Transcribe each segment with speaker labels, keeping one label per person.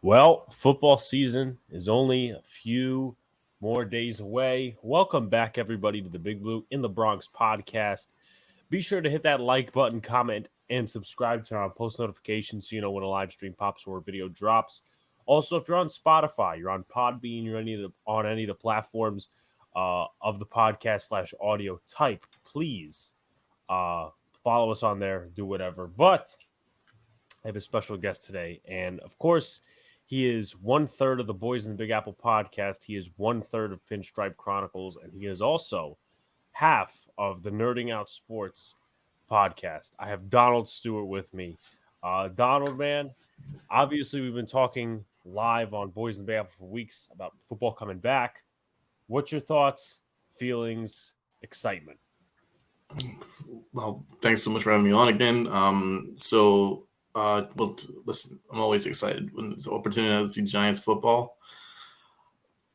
Speaker 1: Well, football season is only a few more days away. Welcome back, everybody, to the Big Blue in the Bronx podcast. Be sure to hit that like button, comment, and subscribe to our post notifications so you know when a live stream pops or a video drops. Also, if you're on Spotify, you're on Podbean, you're on any of the platforms of the podcast slash audio type, please follow us on there, do whatever. But I have a special guest today, and of course, he is 1/3 of the Boys in the Big Apple podcast. He is 1/3 of Pinstripe Chronicles, and he is also half of the Nerding Out Sports podcast. I have Donald Stewart with me. Donald, man, obviously we've been talking live on Boys in the Big Apple for weeks about football coming back. What's your thoughts, feelings, excitement?
Speaker 2: Well, thanks so much for having me on again. Listen, I'm always excited when it's an opportunity to see Giants football.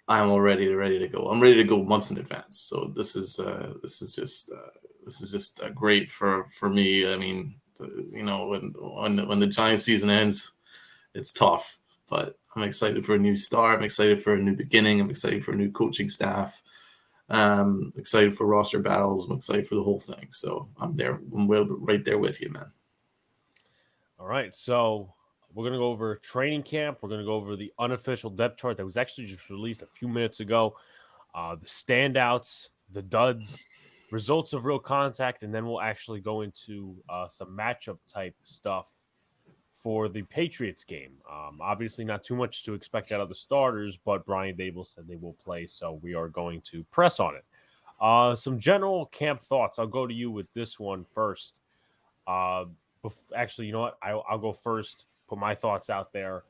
Speaker 2: I'm already ready to go. I'm ready to go months in advance. So this is just great for me. I mean, when the Giants season ends, it's tough, but I'm excited for a new start. I'm excited for a new beginning. I'm excited for a new coaching staff. Excited for roster battles. I'm excited for the whole thing. So I'm there. I'm right there with you, man.
Speaker 1: All right, so we're going to go over training camp. We're going to go over the unofficial depth chart that was actually just released a few minutes ago. The standouts, the duds, results of real contact, and then we'll actually go into some matchup type stuff for the Patriots game. Obviously, not too much to expect out of the starters, but Brian Dable said they will play, so we are going to press on it. Some general camp thoughts. I'll go to you with this one first. Actually, you know what? I'll go first, put my thoughts out there.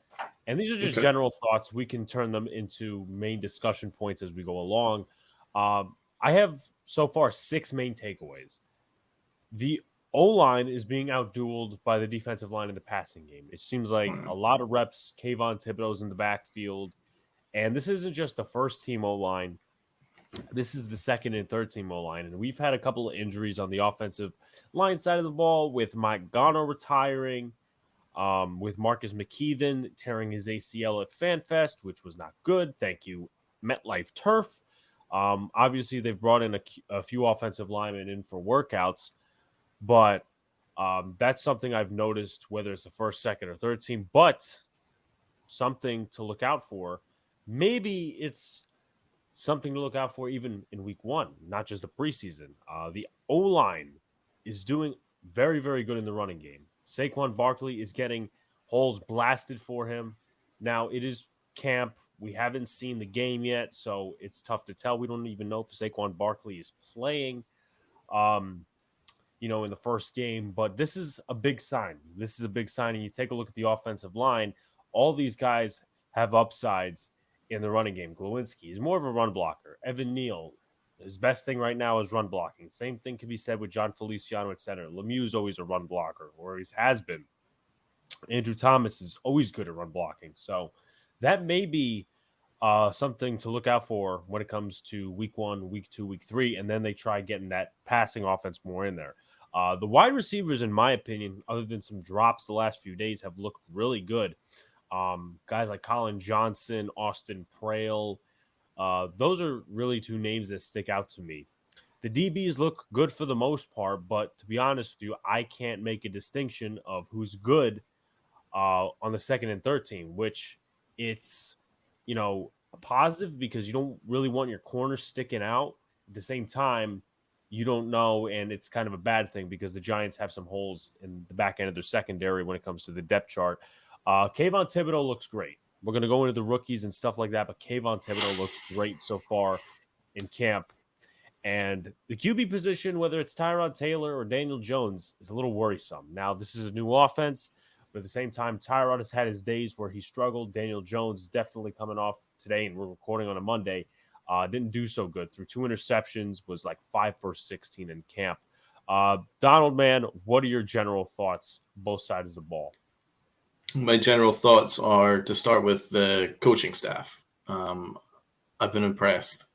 Speaker 1: And these are just general thoughts. We can turn them into main discussion points as we go along. I have so far 6 main takeaways. The O-line is being outdueled by the defensive line in the passing game. It seems like a lot of reps, Kayvon Thibodeau's in the backfield. And this isn't just the first team O-line. This is the second and third team O-line. And we've had a couple of injuries on the offensive line side of the ball with Mike Garner retiring, with Marcus McKeithen tearing his ACL at FanFest, which was not good. Thank you, MetLife Turf. Obviously, they've brought in a few offensive linemen in for workouts, but that's something I've noticed, whether it's the first, second, or third team, but something to look out for. Maybe it's something to look out for even in week 1, not just the preseason. The O-line is doing very, very good in the running game. Saquon Barkley is getting holes blasted for him. Now, it is camp. We haven't seen the game yet, so it's tough to tell. We don't even know if Saquon Barkley is playing, in the first game. But this is a big sign. This is a big sign. And you take a look at the offensive line. All these guys have upsides in the running game. Glowinski is more of a run blocker. Evan Neal, his best thing right now is run blocking. Same thing can be said with John Feliciano at center. Lemieux is always a run blocker, or he has been. Andrew Thomas is always good at run blocking. So that may be something to look out for when it comes to week 1, week 2, week 3, and then they try getting that passing offense more in there. The wide receivers, in my opinion, other than some drops the last few days, have looked really good. Guys like Colin Johnson, Austin Prale, those are really 2 names that stick out to me. The DBs look good for the most part, but to be honest with you, I can't make a distinction of who's good on the second and third team, which it's, a positive because you don't really want your corners sticking out. At the same time, you don't know, and it's kind of a bad thing because the Giants have some holes in the back end of their secondary when it comes to the depth chart. Kayvon Thibodeau looks great. We're going to go into the rookies and stuff like that, but Kayvon Thibodeau looks great so far in camp. And the QB position, whether it's Tyrod Taylor or Daniel Jones, is a little worrisome. Now, this is a new offense, but at the same time, Tyrod has had his days where he struggled. Daniel Jones is definitely coming off today, and we're recording on a Monday. Didn't do so good. Threw 2 interceptions, was like 5 for 16 in camp. Donald, man, what are your general thoughts, both sides of the ball?
Speaker 2: My general thoughts are to start with the coaching staff. I've been impressed.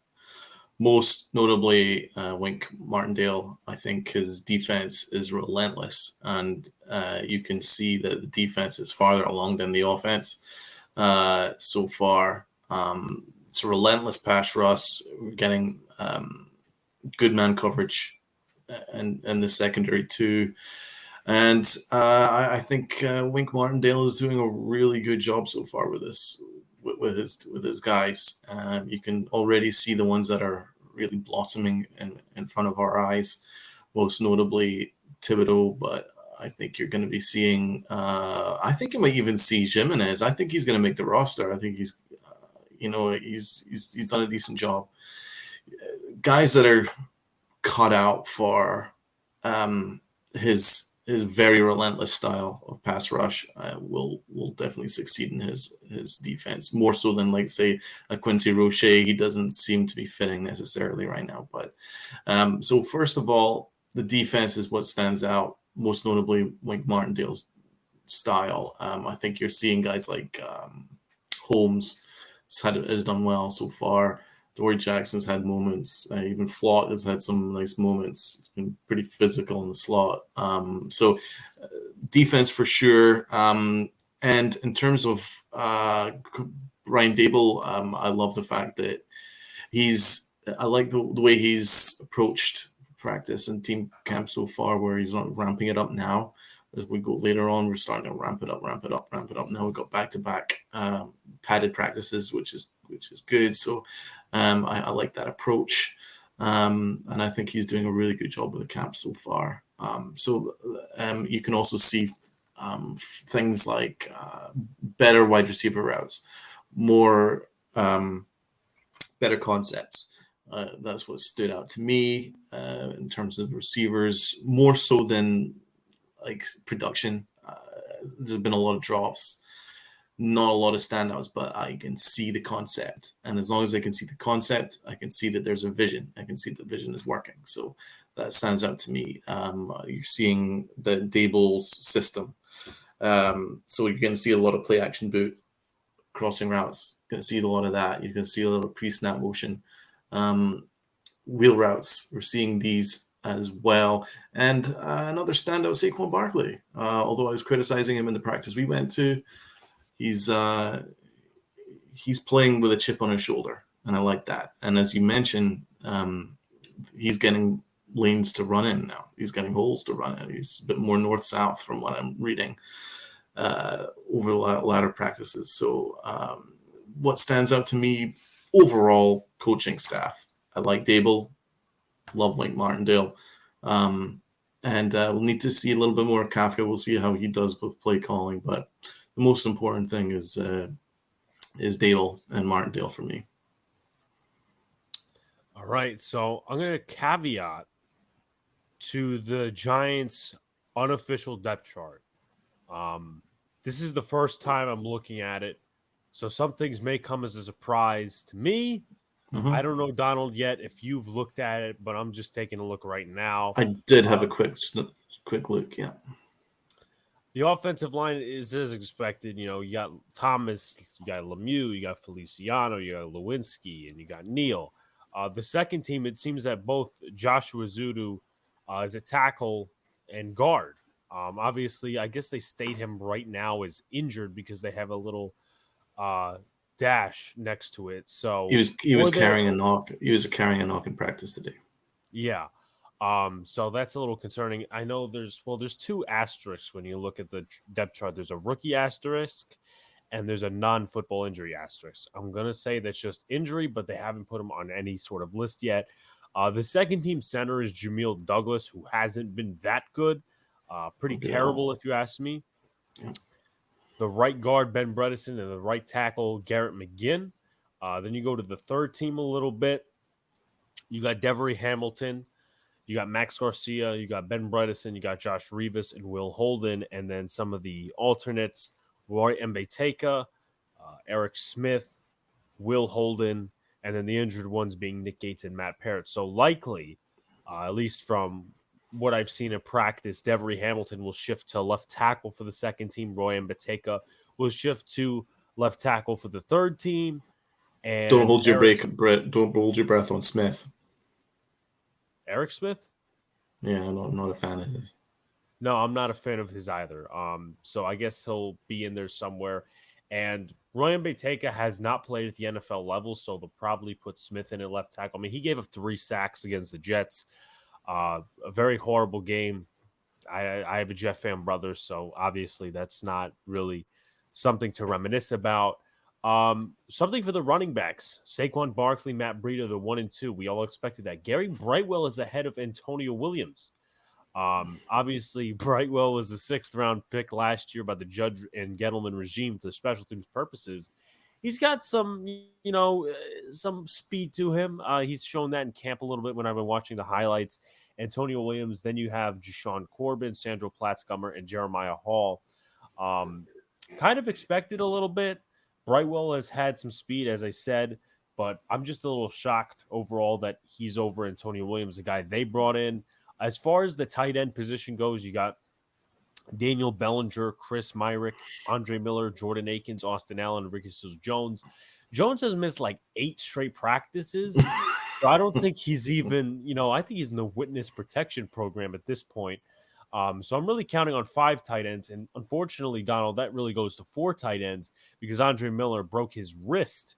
Speaker 2: Most notably, Wink Martindale. I think his defense is relentless, and you can see that the defense is farther along than the offense. so far. It's a relentless pass rush. We're getting good man coverage and the secondary too. And I think Wink Martindale is doing a really good job so far with this, with his guys. You can already see the ones that are really blossoming in front of our eyes, most notably Thibodeau. But I think you're going to be seeing. I think you might even see Jimenez. I think he's going to make the roster. I think he's, he's done a decent job. Guys that are cut out for his very relentless style of pass rush will definitely succeed in his defense, more so than, like, say, a Quincy Roche. He doesn't seem to be fitting necessarily right now. But so first of all, the defense is what stands out, most notably Wink Martindale's style. I think you're seeing guys like Holmes has done well so far. Dory Jackson's had moments. Even Flott has had some nice moments. It's been pretty physical in the slot. So defense for sure. And in terms of Brian Dable, I love the fact that I like the way he's approached practice and team camp so far, where he's not ramping it up now. As we go later on, we're starting to ramp it up. Now we've got back-to-back padded practices, which is good. So I like that approach. And I think he's doing a really good job with the camp so far. So you can also see things like better wide receiver routes, more better concepts. That's what stood out to me in terms of receivers, more so than like production. There's been a lot of drops, not a lot of standouts, but I can see the concept. And as long as I can see the concept, I can see that there's a vision. I can see the vision is working. So that stands out to me. You're seeing the Dable's system. So you're going to see a lot of play action boot, crossing routes. You're going to see a lot of that. You're going to see a lot of pre-snap motion. Wheel routes. We're seeing these as well. And another standout, Saquon Barkley. Although I was criticizing him in the practice we went to, he's playing with a chip on his shoulder, and I like that. And as you mentioned, he's getting lanes to run in now. He's getting holes to run in. He's a bit more north-south from what I'm reading over the latter practices. So what stands out to me, overall coaching staff. I like Dable, love Wink Martindale. And we'll need to see a little bit more of Kafka. We'll see how he does with play calling. But the most important thing is Dable and Martindale for me.
Speaker 1: All right. So I'm going to caveat to the Giants' unofficial depth chart. This is the first time I'm looking at it. So some things may come as a surprise to me. Mm-hmm. I don't know, Donald, yet if you've looked at it, but I'm just taking a look right now.
Speaker 2: I did have a quick look, yeah.
Speaker 1: The offensive line is as expected. You got Thomas, you got Lemieux, you got Feliciano, you got Lewinsky, and you got Neal. The second team, it seems that both Joshua Zudu is a tackle and guard. Obviously, I guess they state him right now as injured because they have a little dash next to it. So
Speaker 2: he was carrying a knock. He was carrying a knock in practice today.
Speaker 1: Yeah. So that's a little concerning. I know there's two asterisks when you look at the depth chart. There's a rookie asterisk and there's a non-football injury asterisk. I'm going to say that's just injury, but they haven't put him on any sort of list yet. The second team center is Jamil Douglas, who hasn't been that good. Pretty terrible, if you ask me. Yeah. The right guard, Ben Bredesen, and the right tackle, Garrett McGinn. Then you go to the third team a little bit. You got Devery Hamilton. You got Max Garcia, you got Ben Bredesen, you got Josh Rivas and Will Holden, and then some of the alternates, Roy Mbeteka, Eric Smith, Will Holden, and then the injured ones being Nick Gates and Matt Parrott. So likely, at least from what I've seen in practice, Devery Hamilton will shift to left tackle for the second team. Roy Mbeteka will shift to left tackle for the third team. And
Speaker 2: don't hold your breath on Smith.
Speaker 1: Eric Smith?
Speaker 2: Yeah, I'm not a fan of his.
Speaker 1: No, I'm not a fan of his either. So I guess he'll be in there somewhere. And Ryan Beteka has not played at the NFL level, so they'll probably put Smith in at left tackle. I mean, he gave up 3 sacks against the Jets. A very horrible game. I have a Jet fan brother, so obviously that's not really something to reminisce about. Something for the running backs. Saquon Barkley, Matt Breida, the 1 and 2. We all expected that. Gary Brightwell is ahead of Antonio Williams. Obviously, Brightwell was a 6th round pick last year by the Judge and Gettleman regime for the special teams purposes. He's got some, some speed to him. He's shown that in camp a little bit when I've been watching the highlights. Antonio Williams. Then you have Jashawn Corbin, Sandro Platzgummer, and Jeremiah Hall. Kind of expected a little bit. Brightwell has had some speed, as I said, but I'm just a little shocked overall that he's over Antonio Williams, the guy they brought in. As far as the tight end position goes, you got Daniel Bellinger, Chris Myrick, Andre Miller, Jordan Akins, Austin Allen, Ricky Seals-Jones. Jones has missed like 8 straight practices. So I don't think he's even, I think he's in the witness protection program at this point. So I'm really counting on 5 tight ends. And unfortunately, Donald, that really goes to 4 tight ends because Andre Miller broke his wrist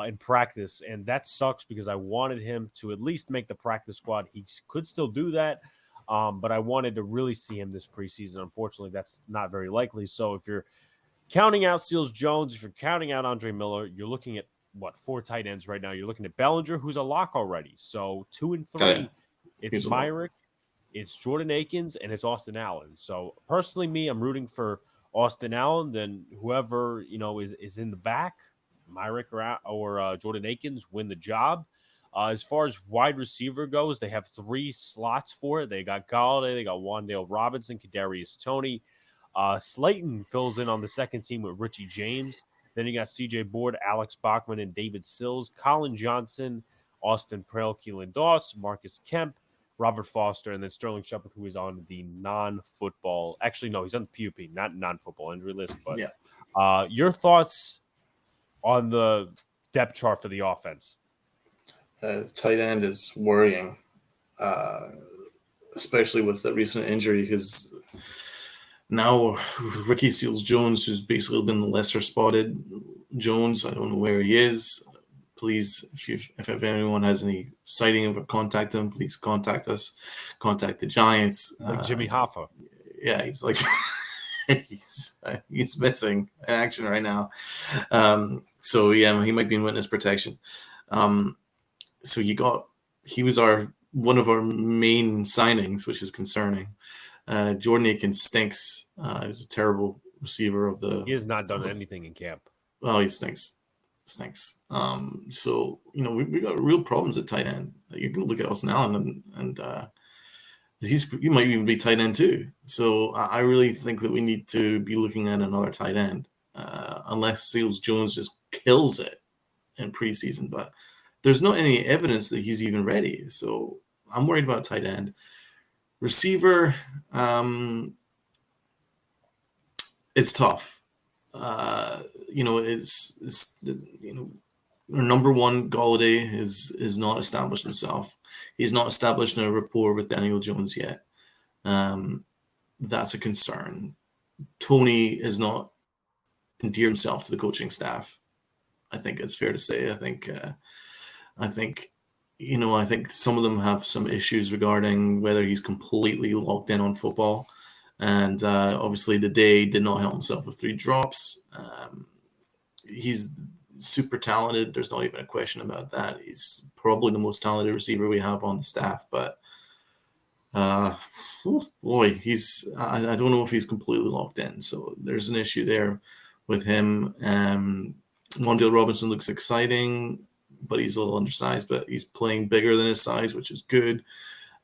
Speaker 1: in practice. And that sucks because I wanted him to at least make the practice squad. He could still do that. But I wanted to really see him this preseason. Unfortunately, that's not very likely. So if you're counting out Seals-Jones, if you're counting out Andre Miller, you're looking at 4 tight ends right now. You're looking at Bellinger, who's a lock already. So 2 and 3, it's Myrick, it's Jordan Akins, and it's Austin Allen. So personally, I'm rooting for Austin Allen. Then whoever is in the back, Myrick or Jordan Akins, win the job. As far as wide receiver goes, they have 3 slots for it. They got Galladay, they got Wan'Dale Robinson, Kadarius Toney. Slayton fills in on the second team with Richie James. Then you got C.J. Board, Alex Bachman, and David Sills. Colin Johnson, Austin Prell, Keelan Doss, Marcus Kemp, Robert Foster, and then Sterling Shepard, who is on the non-football. Actually, no, he's on the PUP, not non-football injury list. But your thoughts on the depth chart for the offense?
Speaker 2: Tight end is worrying, especially with the recent injury because now Ricky Seals-Jones, who's basically been the lesser spotted Jones, I don't know where he is. Please, if anyone has any sighting of or contact him, please contact us. Contact the Giants.
Speaker 1: Like Jimmy Hoffa.
Speaker 2: Yeah, he's like he's missing in action right now. So yeah, he might be in witness protection. So he was one of our main signings, which is concerning. Jordan Akins stinks. He was a terrible receiver of the.
Speaker 1: He has not done anything in camp.
Speaker 2: Well, he stinks. So we got real problems at tight end. You're going to look at Austin Allen and he might even be tight end too. So I really think that we need to be looking at another tight end, unless Seals-Jones just kills it in preseason. But there's not any evidence that he's even ready. So I'm worried about tight end. Receiver, it's tough. Our number one Galladay is not established himself. He's not established a rapport with Daniel Jones yet. That's a concern. Toney has not endeared himself to the coaching staff. I think it's fair to say. I think some of them have some issues regarding whether he's completely locked in on football. And obviously today did not help himself with 3 drops. He's super talented. There's not even a question about that. He's probably the most talented receiver we have on the staff. But I don't know if he's completely locked in. So there's an issue there with him. Wan'Dale Robinson looks exciting, but he's a little undersized, but he's playing bigger than his size, which is good.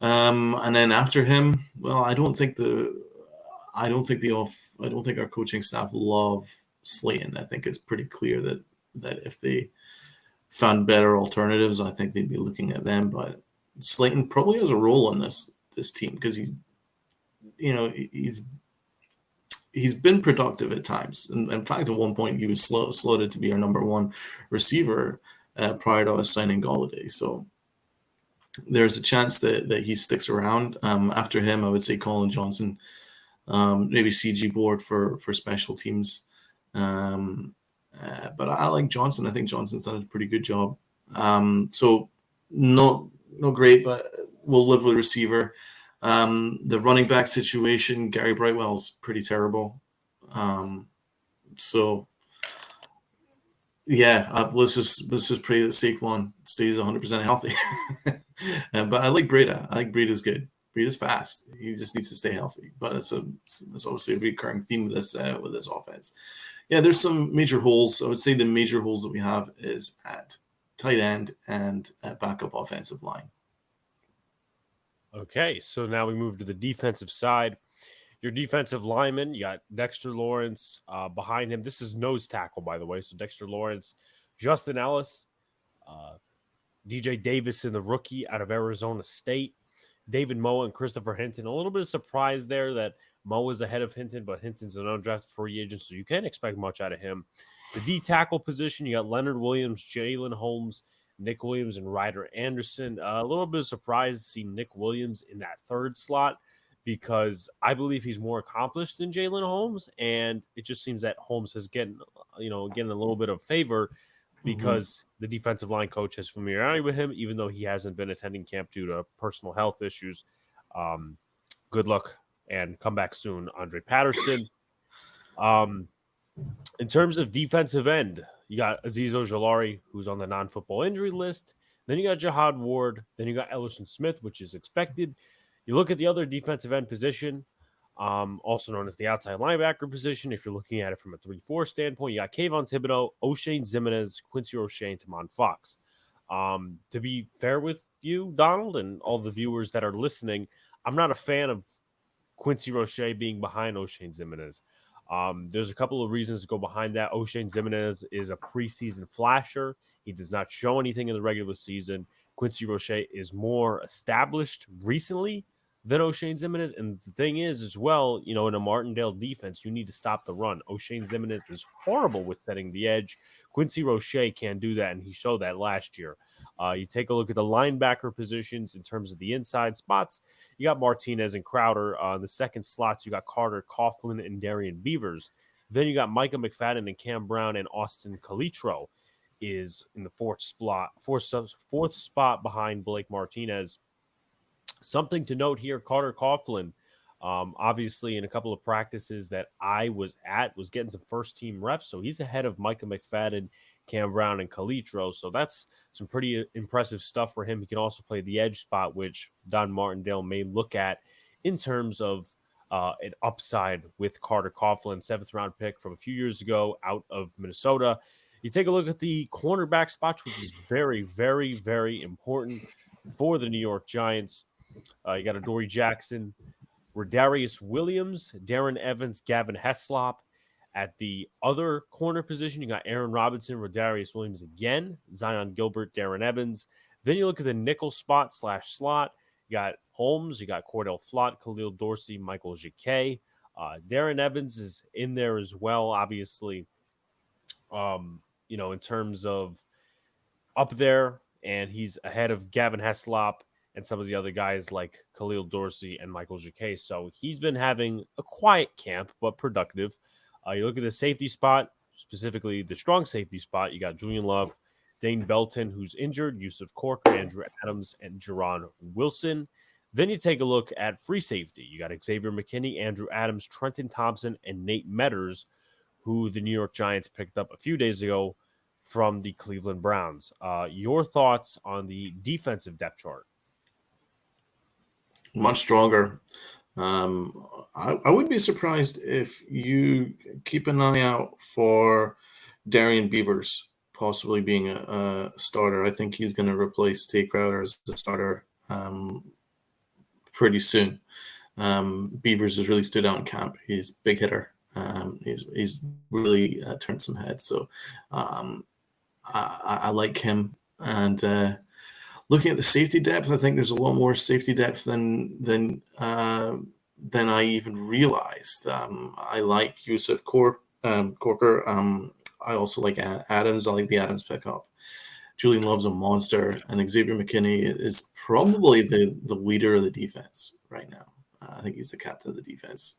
Speaker 2: And then after him, well, I don't think our coaching staff love Slayton. I think it's pretty clear that if they found better alternatives, I think they'd be looking at them. But Slayton probably has a role in this team because he's been productive at times. And in fact, at one point, he was slotted to be our number 1 receiver prior to us signing Galladay. So there's a chance that he sticks around. After him, I would say Colin Johnson, maybe CG Board for special teams. But I like Johnson. I think Johnson's done a pretty good job. So not great, but we'll live with receiver. The running back situation, Gary Brightwell's pretty terrible. So yeah, let's just pray that Saquon stays 100% healthy. But I like Breida. I think Breida's good. Breida's fast. He just needs to stay healthy. But that's obviously a recurring theme with this offense. Yeah, there's some major holes. I would say the major holes that we have is at tight end and at backup offensive line.
Speaker 1: Okay, so now we move to the defensive side. Your defensive lineman, you got Dexter Lawrence behind him. This is nose tackle, by the way. So Dexter Lawrence, Justin Ellis, DJ Davison, the rookie out of Arizona State, David Moa and Christopher Hinton. A little bit of surprise there that Moa is ahead of Hinton, but Hinton's an undrafted free agent, so you can't expect much out of him. The D tackle position, you got Leonard Williams, Jalen Holmes, Nick Williams, and Ryder Anderson. A little bit of surprise to see Nick Williams in that third slot because I believe he's more accomplished than Jalen Holmes, and it just seems that Holmes is getting a little bit of favor because the defensive line coach has familiarity with him, even though he hasn't been attending camp due to personal health issues. Good luck and come back soon, Andre Patterson. In terms of defensive end, you got Azeez Ojulari, who's on the non-football injury list. Then you got Jihad Ward. Then you got Ellerson Smith, which is expected. You look at the other defensive end position, also known as the outside linebacker position. If you're looking at it from a 3-4 standpoint, you got Kayvon Thibodeau, O'Shane Zimenez, Quincy Roche, and Tamon Fox. To be fair with you, Donald, and all the viewers that are listening, I'm not a fan of Quincy Roche being behind O'Shane Zimenez. There's a couple of reasons to go behind that. O'Shane Zimenez is a preseason flasher. He does not show anything in the regular season. Quincy Roche is more established recently than O'Shane Zimenez. And the thing is, as well, in a Martindale defense, you need to stop the run. O'Shane Zimenez is horrible with setting the edge. Quincy Roche can do that, and he showed that last year. You take a look at the linebacker positions in terms of the inside spots. You got Martinez and Crowder. On the second slots, you got Carter Coughlin and Darian Beavers. Then you got Micah McFadden and Cam Brown, and Austin Calitro is in the fourth spot behind Blake Martinez. Something to note here, Carter Coughlin, obviously in a couple of practices that I was at, was getting some first-team reps, so he's ahead of Micah McFadden, Cam Brown, and Calitro, so that's some pretty impressive stuff for him. He can also play the edge spot, which Don Martindale may look at in terms of an upside with Carter Coughlin, 7th-round pick from a few years ago out of Minnesota. You take a look at the cornerback spots, which is very, very, very important for the New York Giants. You got Adoree Jackson, Rodarius Williams, Darren Evans, Gavin Heslop. At the other corner position, you got Aaron Robinson, Rodarius Williams again, Zion Gilbert, Darren Evans. Then you look at the nickel spot / slot. You got Holmes, you got Cordell Flott, Khalil Dorsey, Michael Jacquet. Darren Evans is in there as well, obviously, in terms of up there, and he's ahead of Gavin Heslop and some of the other guys like Khalil Dorsey and Michael Jacquet. So he's been having a quiet camp, but productive. You look at the safety spot, specifically the strong safety spot. You got Julian Love, Dane Belton, who's injured, Yusuf Corker, Andrew Adams, and Jerron Wilson. Then you take a look at free safety. You got Xavier McKinney, Andrew Adams, Trenton Thompson, and Nate Metters, who the New York Giants picked up a few days ago from the Cleveland Browns. Your thoughts on the defensive depth chart?
Speaker 2: Much stronger. I would be surprised if you keep an eye out for Darian Beavers possibly being a starter. I think he's going to replace Tate Crowder as the starter pretty soon. Beavers has really stood out in camp. He's a big hitter. He's really turned some heads. So I like him. And looking at the safety depth, I think there's a lot more safety depth than I even realized. I like Yusuf Corker. I also like Adams. I like the Adams pickup. Julian Love's a monster, and Xavier McKinney is probably the leader of the defense right now. I think he's the captain of the defense.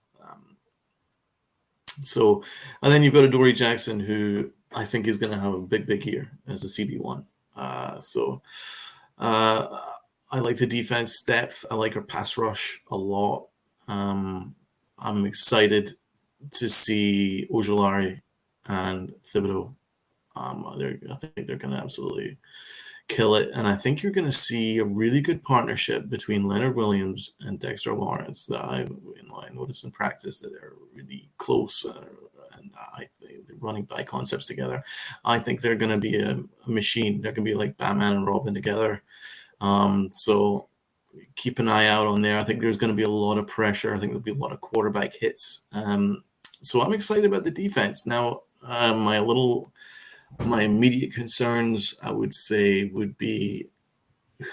Speaker 2: And then you've got Adoree Jackson, who I think he's going to have a big year as a CB1. I like the defense depth. I like our pass rush a lot. I'm excited to see Ojulari and Thibodeau. I think they're going to absolutely kill it. And I think you're going to see a really good partnership between Leonard Williams and Dexter Lawrence that I noticed in practice that they're really close. And I think they're running by concepts together. I think they're going to be a machine. They're going to be like Batman and Robin together. So keep an eye out on there. I think there's going to be a lot of pressure. I think there'll be a lot of quarterback hits. So I'm excited about the defense. Now, my immediate concerns, I would say, would be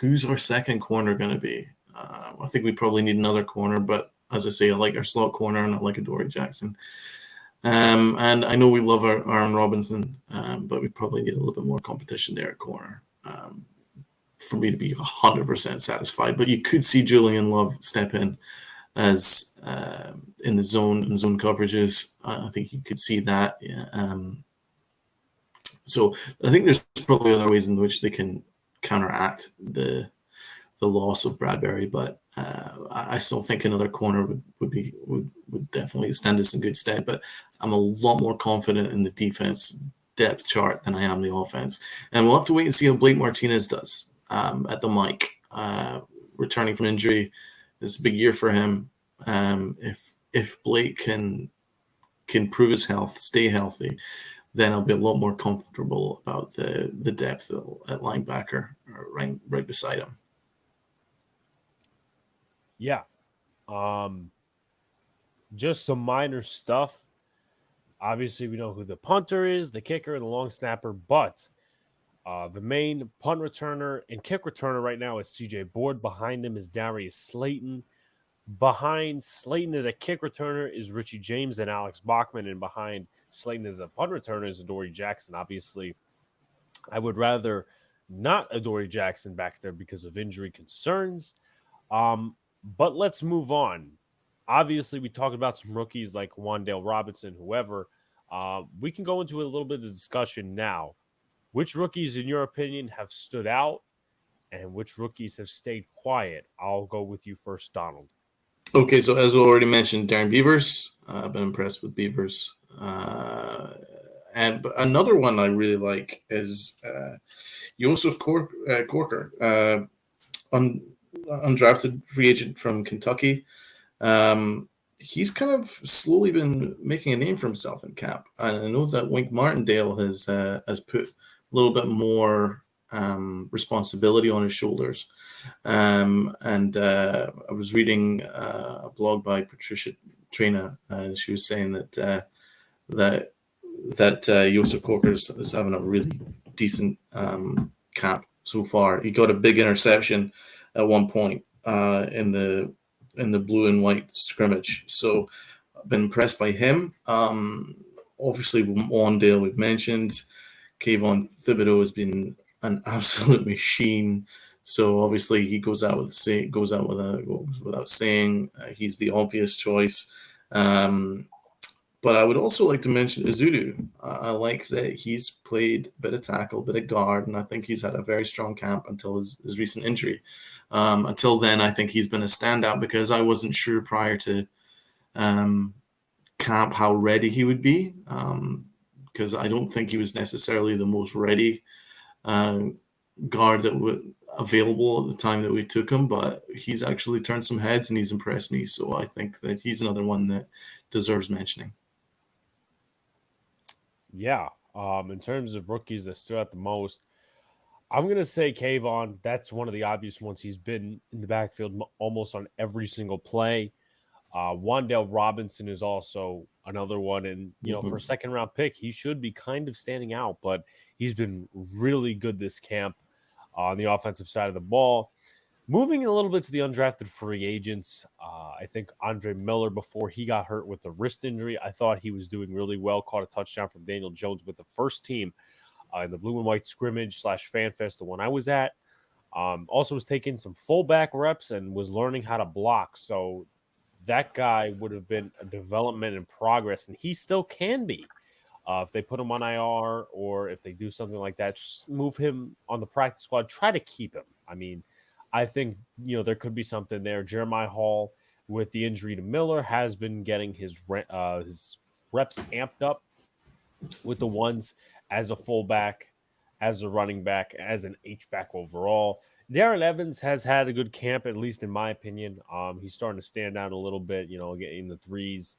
Speaker 2: who's our second corner going to be? I think we probably need another corner, but as I say, I like our slot corner and I like Adoree Jackson. And I know we love our Aaron Robinson, but we probably need a little bit more competition there at corner for me to be 100% satisfied. But you could see Julian Love step in as in the zone and zone coverages. I think you could see that. Yeah. So I think there's probably other ways in which they can counteract the loss of Bradbury, but I still think another corner would definitely stand us in good stead. But I'm a lot more confident in the defense depth chart than I am the offense, and we'll have to wait and see how Blake Martinez does at the mic, returning from injury. It's a big year for him. If Blake can prove his health, stay healthy, then I'll be a lot more comfortable about the depth at linebacker right beside him.
Speaker 1: Yeah. Just some minor stuff. Obviously, we know who the punter is, the kicker, and the long snapper, but the main punt returner and kick returner right now is CJ Board. Behind him is Darius Slayton. Behind Slayton as a kick returner is Richie James and Alex Bachman, and behind Slayton as a punt returner is Adoree Jackson. Obviously, I would rather not Adoree Jackson back there because of injury concerns. But let's move on. Obviously, we talked about some rookies like Wan'Dale Robinson, whoever. We can go into a little bit of discussion now. Which rookies, in your opinion, have stood out, and which rookies have stayed quiet? I'll go with you first, Donald.
Speaker 2: Okay, so as already mentioned, Darren Beavers. I've been impressed with Beavers. And another one I really like is Joseph Corker, undrafted free agent from Kentucky. He's kind of slowly been making a name for himself in camp. And I know that Wink Martindale has put a little bit more responsibility on his shoulders. And I was reading a blog by Patricia Traina, and she was saying that Joseph Corker is having a really decent camp so far. He got a big interception at one point in the blue and white scrimmage. So I've been impressed by him. Obviously, Wan'Dale we've mentioned. Kayvon Thibodeau has been an absolute machine. So obviously he goes without saying. He's the obvious choice. But I would also like to mention Ezeudu. I like that he's played a bit of tackle, a bit of guard, and I think he's had a very strong camp until his recent injury. Until then, I think he's been a standout because I wasn't sure prior to camp how ready he would be, because I don't think he was necessarily the most ready guard that was available at the time that we took him, but he's actually turned some heads and he's impressed me. So I think that he's another one that deserves mentioning.
Speaker 1: Yeah. In terms of rookies that stood out the most, I'm going to say Kayvon. That's one of the obvious ones. He's been in the backfield almost on every single play. Wan'Dale Robinson is also another one. And, for a second-round pick, he should be kind of standing out. But he's been really good this camp on the offensive side of the ball. Moving a little bit to the undrafted free agents, I think Andre Miller, before he got hurt with the wrist injury, I thought he was doing really well. Caught a touchdown from Daniel Jones with the first team in the blue and white scrimmage / FanFest, the one I was at. Also was taking some fullback reps and was learning how to block. So that guy would have been a development in progress, and he still can be. If they put him on IR or if they do something like that, just move him on the practice squad. Try to keep him. I mean, I think there could be something there. Jeremiah Hall, with the injury to Miller, has been getting his reps amped up with the ones as a fullback, as a running back, as an H-back overall. Darren Evans has had a good camp, at least in my opinion. He's starting to stand out a little bit, getting the threes.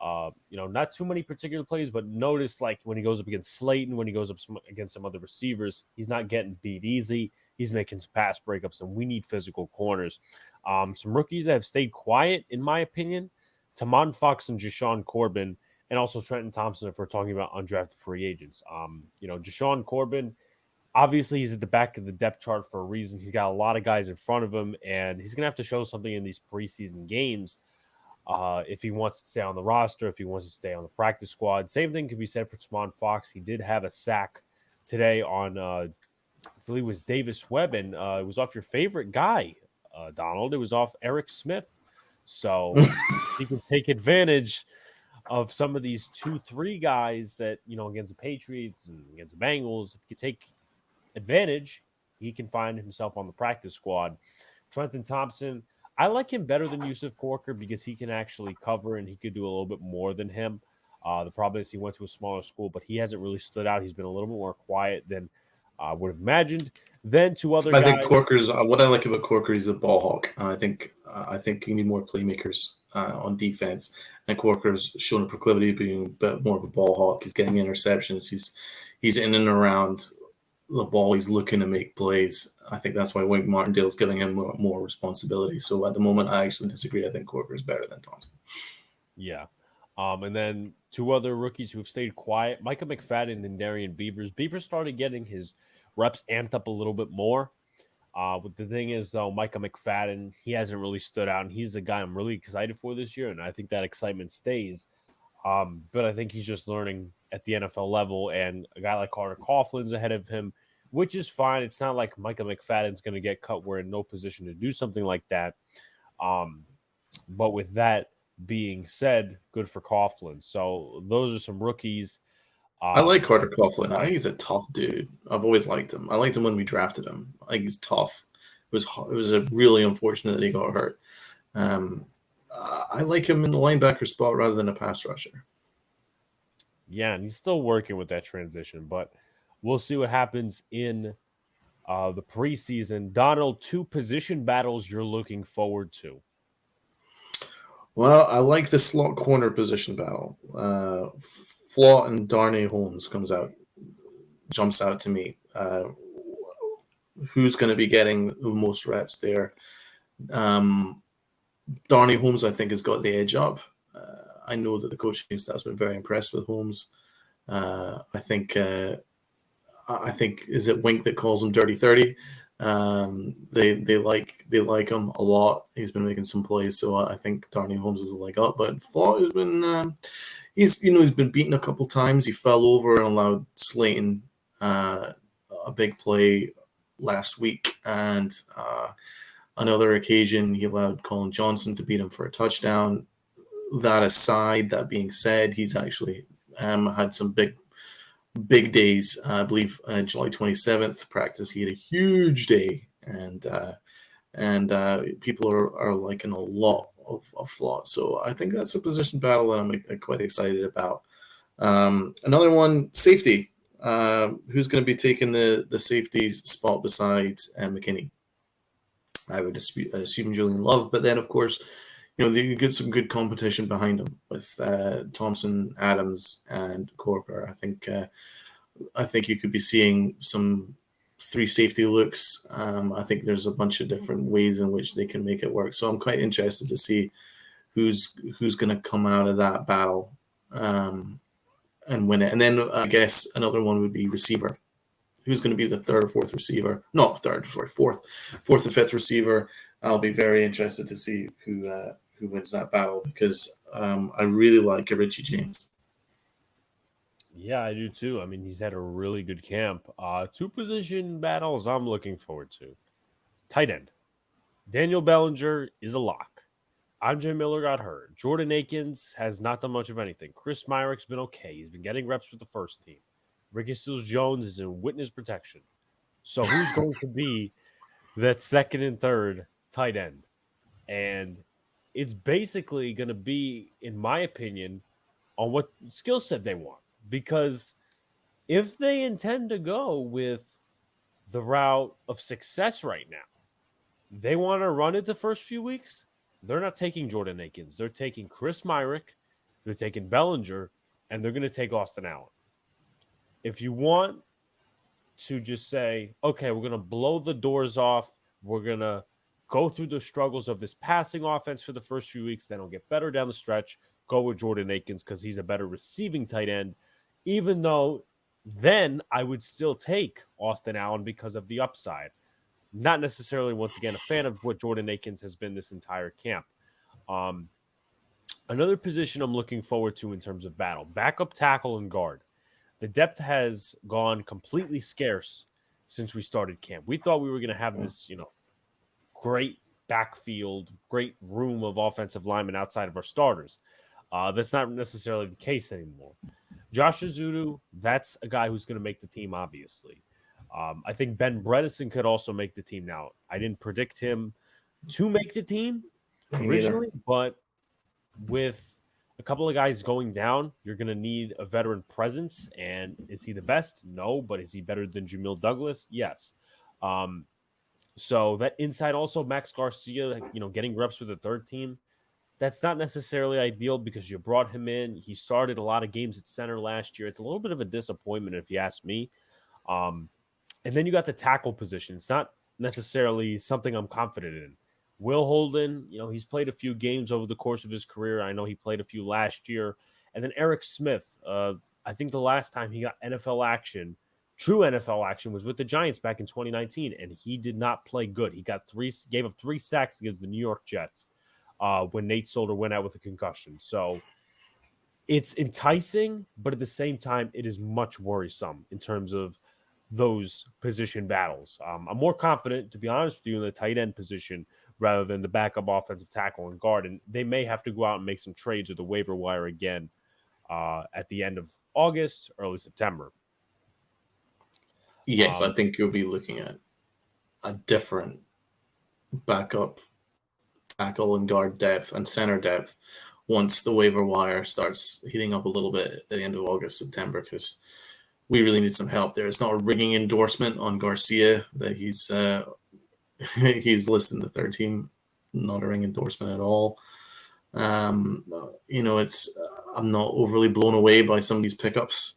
Speaker 1: Not too many particular plays, but notice like when he goes up against Slayton, when he goes up against some other receivers, he's not getting beat easy. He's making some pass breakups, and we need physical corners. Some rookies that have stayed quiet, in my opinion, Tamon Fox and Jashawn Corbin, and also Trenton Thompson if we're talking about undrafted free agents. Jashawn Corbin, obviously he's at the back of the depth chart for a reason. He's got a lot of guys in front of him, and he's going to have to show something in these preseason games if he wants to stay on the roster, if he wants to stay on the practice squad. Same thing could be said for Tamon Fox. He did have a sack today on, I believe it was Davis Webb, and it was off your favorite guy, Donald. It was off Eric Smith. So he can take advantage of some of these 2-3 guys that, against the Patriots and against the Bengals. If you take advantage, he can find himself on the practice squad. Trenton Thompson, I like him better than Yusuf Corker because he can actually cover and he could do a little bit more than him. The problem is he went to a smaller school, but he hasn't really stood out. He's been a little bit more quiet than I would have imagined. Then two other guys.
Speaker 2: I think Corker's what I like about Corker is a ball hawk. I think you need more playmakers on defense, and Corker's shown a proclivity of being a bit more of a ball hawk. He's getting interceptions. He's in and around the ball. He's looking to make plays. I think that's why Wink Martindale's giving him more responsibility. So at the moment, I actually disagree. I think Corker is better than Thompson.
Speaker 1: Yeah. And then two other rookies who have stayed quiet, Micah McFadden and Darian Beavers. Beavers started getting his reps amped up a little bit more. But the thing is, though, Micah McFadden, he hasn't really stood out, and he's a guy I'm really excited for this year, and I think that excitement stays. But I think he's just learning at the NFL level, and a guy like Carter Coughlin's ahead of him, which is fine. It's not like Micah McFadden's going to get cut. We're in no position to do something like that. But with that being said, good for Coughlin. So those are some rookies.
Speaker 2: I like Carter Coughlin. I think he's a tough dude. I've always liked him. I liked him when we drafted him. I think he's tough. It was a really unfortunate that he got hurt. I like him in the linebacker spot rather than a pass rusher.
Speaker 1: Yeah, and he's still working with that transition, but we'll see what happens in the preseason. Donald, 2 position battles you're looking forward to.
Speaker 2: Well, I like the slot corner position battle. Flott and Darnay Holmes jumps out to me. Who's going to be getting the most reps there? Darnay Holmes, I think, has got the edge up. I know that the coaching staff's been very impressed with Holmes. I think is it Wink that calls him Dirty 30? They like him a lot. He's been making some plays, so I think Darnay Holmes is a leg up. But Flott has been he's been beaten a couple times. He fell over and allowed Slayton a big play last week, and another occasion he allowed Colin Johnson to beat him for a touchdown. That aside, that being said, he's actually had some big days. I believe July 27th practice, he had a huge day, and people are liking a lot of Flott. So I think that's a position battle that I'm quite excited about. Another one, safety. Who's going to be taking the safety spot beside McKinney? I would assume Julian Love, but then of course, you get some good competition behind him with Thompson, Adams, and Corker. I think you could be seeing some 3 safety looks. I think there's a bunch of different ways in which they can make it work. So I'm quite interested to see who's going to come out of that battle and win it. And then I guess another one would be receiver. Who's going to be the third or fourth receiver? No, fourth and fifth receiver. I'll be very interested to see who wins that battle because I really like Richie James.
Speaker 1: Yeah, I do too. I mean, he's had a really good camp. 2 position battles I'm looking forward to. Tight end. Daniel Bellinger is a lock. Andre Miller got hurt. Jordan Akins has not done much of anything. Chris Myrick's been okay. He's been getting reps with the first team. Ricky Seals-Jones is in witness protection. So who's going to be that second and third tight end? And it's basically going to be, in my opinion, on what skill set they want. Because if they intend to go with the route of success right now, they want to run it the first few weeks, they're not taking Jordan Akins. They're taking Chris Myrick, they're taking Bellinger, and they're going to take Austin Allen. If you want to just say, okay, we're going to blow the doors off, we're going to go through the struggles of this passing offense for the first few weeks, then it'll get better down the stretch, go with Jordan Akins because he's a better receiving tight end, even though then I would still take Austin Allen because of the upside. Not necessarily, once again, a fan of what Jordan Akins has been this entire camp. Another position I'm looking forward to in terms of battle, backup tackle and guard. The depth has gone completely scarce since we started camp. We thought we were going to have this, great backfield, great room of offensive linemen outside of our starters. That's not necessarily the case anymore. Josh Azudu, that's a guy who's going to make the team, obviously. I think Ben Bredesen could also make the team now. I didn't predict him to make the team originally, but with a couple of guys going down, you're going to need a veteran presence. And is he the best? No, but is he better than Jamil Douglas? Yes. So that inside also, Max Garcia, getting reps with the third team, that's not necessarily ideal because you brought him in. He started a lot of games at center last year. It's a little bit of a disappointment if you ask me. And then you got the tackle position. It's not necessarily something I'm confident in. Will Holden, he's played a few games over the course of his career. I know he played a few last year. And then Eric Smith, I think the last time he got NFL action, true NFL action, was with the Giants back in 2019, and he did not play good. He gave up 3 sacks against the New York Jets when Nate Solder went out with a concussion. So it's enticing, but at the same time, it is much worrisome in terms of those position battles. I'm more confident, to be honest with you, in the tight end position rather than the backup offensive tackle and guard. And they may have to go out and make some trades at the waiver wire again at the end of August, early September.
Speaker 2: Yes, I think you'll be looking at a different backup tackle and guard depth and center depth once the waiver wire starts heating up a little bit at the end of August, September, because we really need some help there. It's not a ringing endorsement on Garcia that he's listed in the third team. Not a ring endorsement at all. It's I'm not overly blown away by some of these pickups,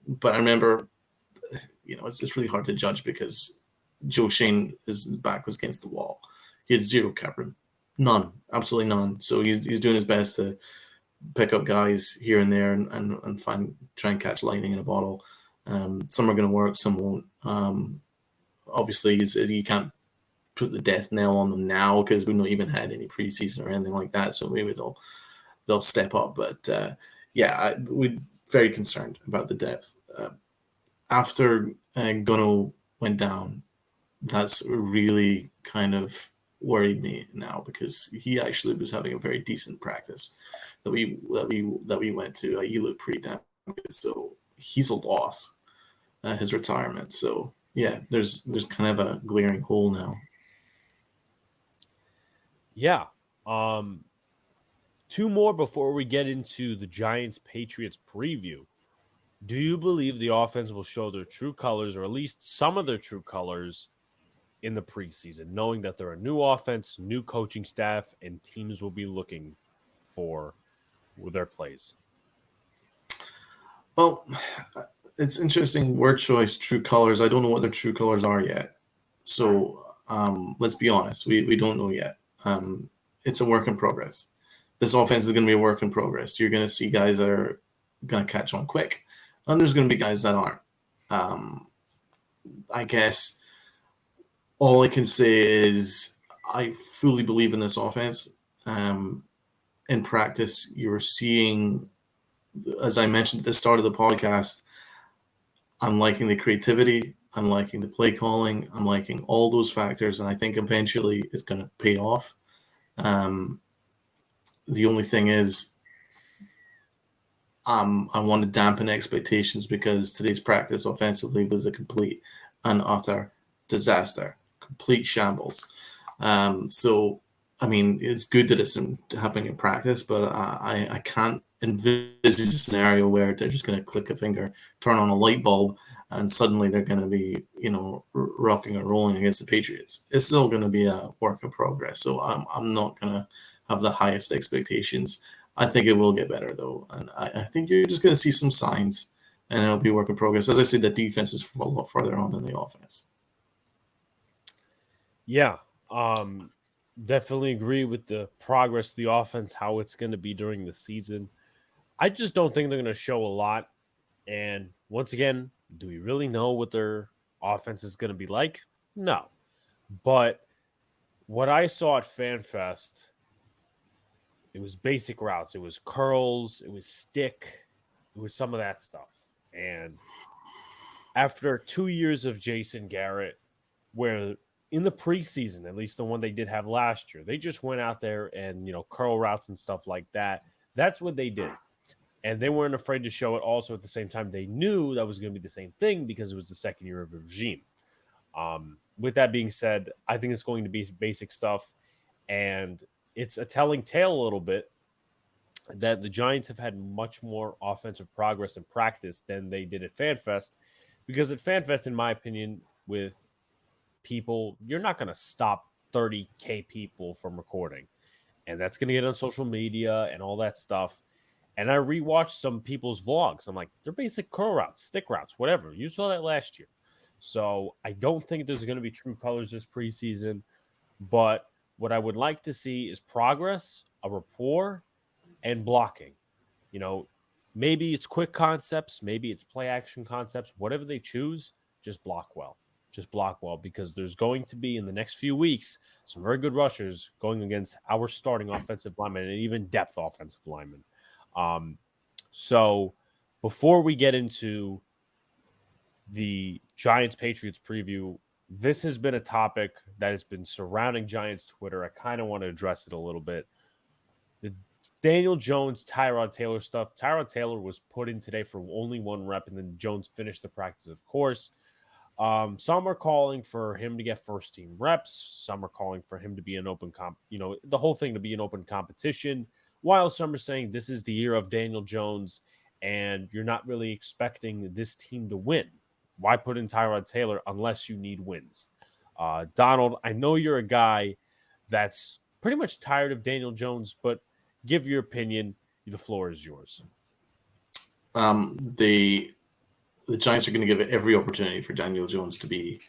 Speaker 2: but I remember, it's really hard to judge because Joe Shane, his back was against the wall. He had 0 cap room, none, absolutely none. So he's doing his best to pick up guys here and there and try and catch lightning in a bottle. Some are going to work, some won't. Obviously, you can't put the death knell on them now because we've not even had any preseason or anything like that. So maybe they'll step up. But we're very concerned about the depth. After Gunno went down, that's really kind of worried me now because he actually was having a very decent practice that we went to. He looked pretty damn good. So he's a loss, his retirement. So yeah, there's kind of a glaring hole now.
Speaker 1: Yeah. 2 more before we get into the Giants-Patriots preview. Do you believe the offense will show their true colors, or at least some of their true colors, in the preseason, knowing that they're a new offense, new coaching staff, and teams will be looking for their plays?
Speaker 2: Well, it's interesting word choice, true colors. I don't know what their true colors are yet. So let's be honest. We don't know yet. It's a work in progress. This offense is going to be a work in progress. You're going to see guys that are going to catch on quick, and there's going to be guys that aren't. I guess all I can say is I fully believe in this offense. In practice, you're seeing, as I mentioned at the start of the podcast, I'm liking the creativity. I'm liking the play calling. I'm liking all those factors, and I think eventually it's going to pay off. The only thing is, I want to dampen expectations because today's practice offensively was a complete and utter disaster, complete shambles. So, I mean, it's good that it's happening in practice, but I can't envisage a scenario where they're just going to click a finger, turn on a light bulb, and suddenly they're going to be, rocking and rolling against the Patriots. It's still going to be a work in progress. So I'm not going to have the highest expectations. I think it will get better, though. And I think you're just going to see some signs, and it'll be a work in progress. As I said, the defense is a lot further on than the offense.
Speaker 1: Yeah. Definitely agree with the progress of the offense, how it's going to be during the season. I just don't think they're going to show a lot. And once again, do we really know what their offense is going to be like? No. But what I saw at FanFest, it was basic routes. It was curls. It was stick. It was some of that stuff. And after 2 years of Jason Garrett, where in the preseason, at least the one they did have last year, they just went out there and, curl routes and stuff like that. That's what they did. And they weren't afraid to show it. Also, at the same time, they knew that was going to be the same thing because it was the second year of the regime. With that being said, I think it's going to be basic stuff. And it's a telling tale a little bit that the Giants have had much more offensive progress in practice than they did at FanFest. Because at FanFest, in my opinion, with people, you're not going to stop 30K people from recording. And that's going to get on social media and all that stuff. And I rewatched some people's vlogs. I'm like, they're basic curl routes, stick routes, whatever. You saw that last year. So I don't think there's going to be true colors this preseason. But what I would like to see is progress, a rapport, and blocking. Maybe it's quick concepts, maybe it's play action concepts, whatever they choose, just block well. Just block well, because there's going to be in the next few weeks some very good rushers going against our starting offensive linemen and even depth offensive linemen. So before we get into the Giants Patriots preview, this has been a topic that has been surrounding Giants Twitter. I kind of want to address it a little bit. The Daniel Jones, Tyrod Taylor stuff. Tyrod Taylor was put in today for only one rep, and then Jones finished the practice, of course. Some are calling for him to get first team reps. Some are calling for him to be an open the whole thing to be an open competition. While some are saying this is the year of Daniel Jones and you're not really expecting this team to win. Why put in Tyrod Taylor unless you need wins? Donald, I know you're a guy that's pretty much tired of Daniel Jones, but give your opinion. The floor is yours.
Speaker 2: The Giants are going to give it every opportunity for Daniel Jones to be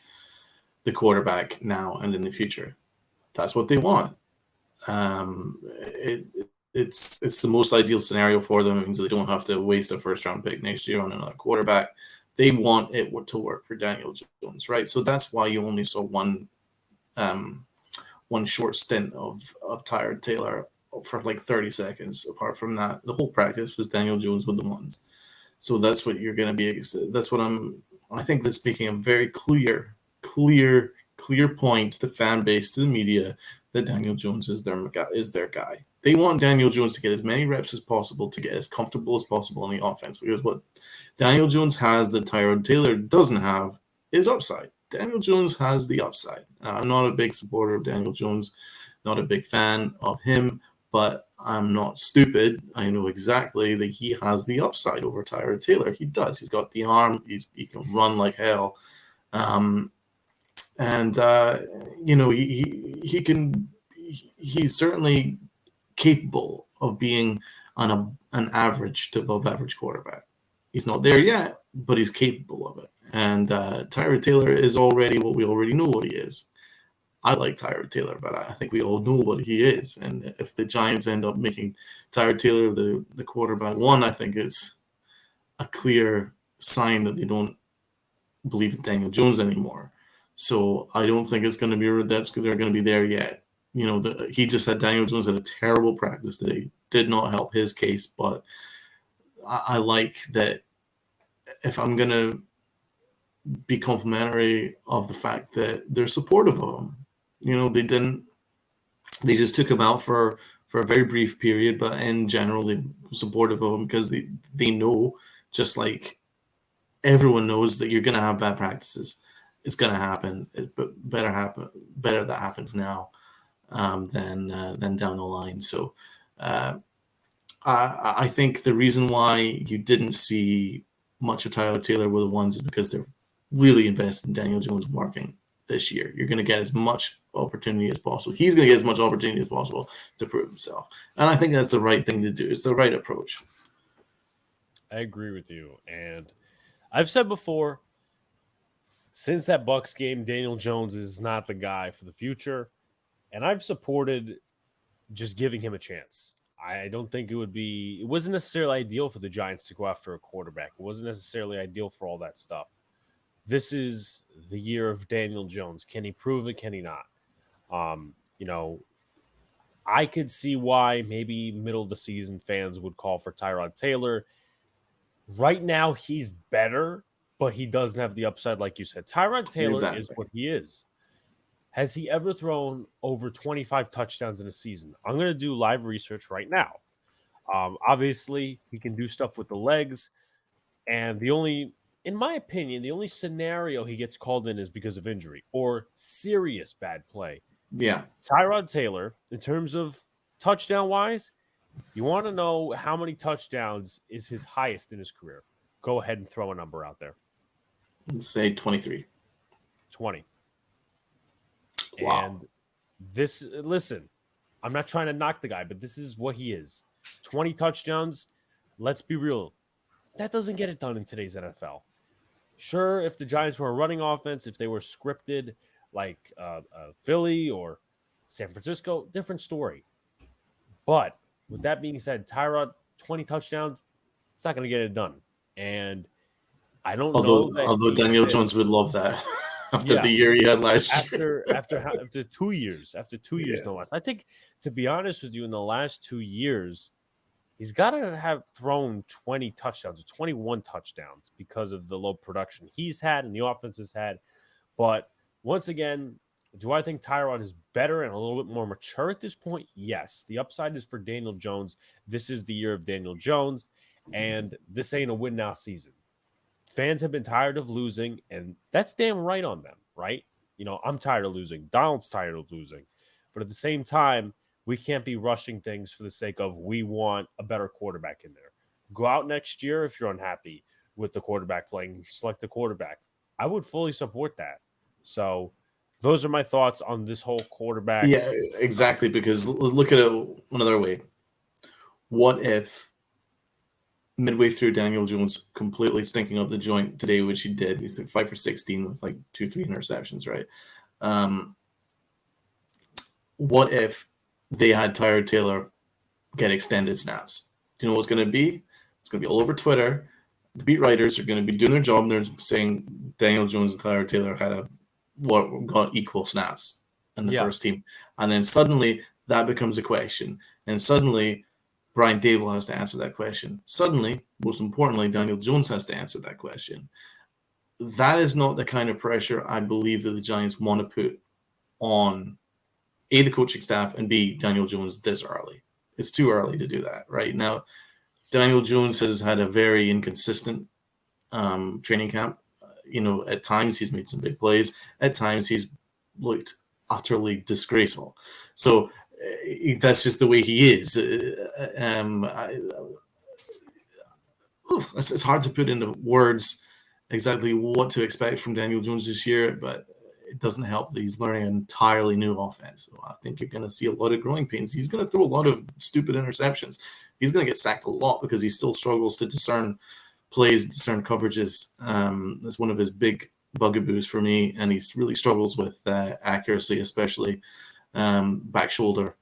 Speaker 2: the quarterback now and in the future. That's what they want. It's the most ideal scenario for them. It means they don't have to waste a first-round pick next year on another quarterback. They want it to work for Daniel Jones, right? So that's why you only saw one short stint of Tyrod Taylor for like 30 seconds. Apart from that, the whole practice was Daniel Jones with the ones. So that's what you're going to be. That's what I think that's making a very clear point to the fan base, to the media, that Daniel Jones is their guy. They want Daniel Jones to get as many reps as possible, to get as comfortable as possible in the offense, because what Daniel Jones has that Tyrod Taylor doesn't have is upside. Daniel Jones has the upside. I'm not a big supporter of Daniel Jones, not a big fan of him, but I'm not stupid. I know exactly that he has the upside over Tyrod Taylor. He does. He's got the arm. He can run like hell. He's certainly capable of being an average to above average quarterback. He's not there yet, but he's capable of it. And Tyrod Taylor is already what we already know what he is. I like Tyrod Taylor, but I think we all know what he is. And if the Giants end up making Tyrod Taylor the quarterback one, I think it's a clear sign that they don't believe in Daniel Jones anymore. So I don't think it's going to be they're going to be there yet. He just said Daniel Jones had a terrible practice today. Did not help his case, but I like that. If I'm going to be complimentary of the fact that they're supportive of him, they just took him out for for a very brief period, but in general, they're supportive of him because they know, just like everyone knows, that you're going to have bad practices. It's going to happen, but better that happens now than down the line. So I think the reason why you didn't see much of Tyler Taylor were the ones is because they're really invested in Daniel Jones working this year. You're going to get as much opportunity as possible. He's going to get as much opportunity as possible to prove himself. And I think that's the right thing to do. It's the right approach.
Speaker 1: I agree with you. And I've said before, since that Bucks game, Daniel Jones is not the guy for the future. And I've supported just giving him a chance. I don't think it wasn't necessarily ideal for the Giants to go after a quarterback. It wasn't necessarily ideal for all that stuff. This is the year of Daniel Jones. Can he prove it? Can he not? I could see why maybe middle of the season fans would call for Tyrod Taylor. Right now, he's better, but he doesn't have the upside, like you said. Tyrod Taylor is what he is. Has he ever thrown over 25 touchdowns in a season? I'm going to do live research right now. Obviously, he can do stuff with the legs. And in my opinion, the only scenario he gets called in is because of injury or serious bad play.
Speaker 2: Yeah.
Speaker 1: Tyrod Taylor, in terms of touchdown-wise, you want to know how many touchdowns is his highest in his career? Go ahead and throw a number out there.
Speaker 2: Let's say 23.
Speaker 1: 20.
Speaker 2: Wow.
Speaker 1: And listen, I'm not trying to knock the guy, but this is what he is. 20 touchdowns, let's be real. That doesn't get it done in today's NFL. Sure, if the Giants were a running offense, if they were scripted like Philly or San Francisco, different story. But with that being said, Tyrod, 20 touchdowns, it's not going to get it done. And I don't know that.
Speaker 2: Although Daniel Jones would love that after the year he had last year.
Speaker 1: After 2 years, no less. I think, to be honest with you, in the last 2 years, he's got to have thrown 20 touchdowns or 21 touchdowns because of the low production he's had and the offense has had. But once again, do I think Tyrod is better and a little bit more mature at this point? Yes. The upside is for Daniel Jones. This is the year of Daniel Jones, and this ain't a win-now season. Fans have been tired of losing, and that's damn right on them, right? I'm tired of losing. Donald's tired of losing. But at the same time, we can't be rushing things for the sake of we want a better quarterback in there. Go out next year if you're unhappy with the quarterback playing. Select a quarterback. I would fully support that. So those are my thoughts on this whole quarterback.
Speaker 2: Yeah, exactly, because look at it another way. What if midway through Daniel Jones completely stinking up the joint today, which he did. He's like 5 for 16 with like 2-3 interceptions, right? What if they had Tyrod Taylor get extended snaps? Do you know what's going to be? It's going to be all over Twitter. The beat writers are going to be doing their job. And they're saying Daniel Jones and Tyrod Taylor had got equal snaps in the first team. And then suddenly that becomes a question. And suddenly Brian Dable has to answer that question. Suddenly, most importantly, Daniel Jones has to answer that question. That is not the kind of pressure I believe that the Giants want to put on A, the coaching staff, and B, Daniel Jones this early. It's too early to do that right now. Daniel Jones has had a very inconsistent training camp. At times he's made some big plays. At times he's looked utterly disgraceful. So that's just the way he is. It's hard to put into words exactly what to expect from Daniel Jones this year, but it doesn't help that he's learning an entirely new offense. So I think you're going to see a lot of growing pains. He's going to throw a lot of stupid interceptions. He's going to get sacked a lot because he still struggles to discern plays, discern coverages. That's one of his big bugaboos for me, and he really struggles with accuracy, especially back shoulder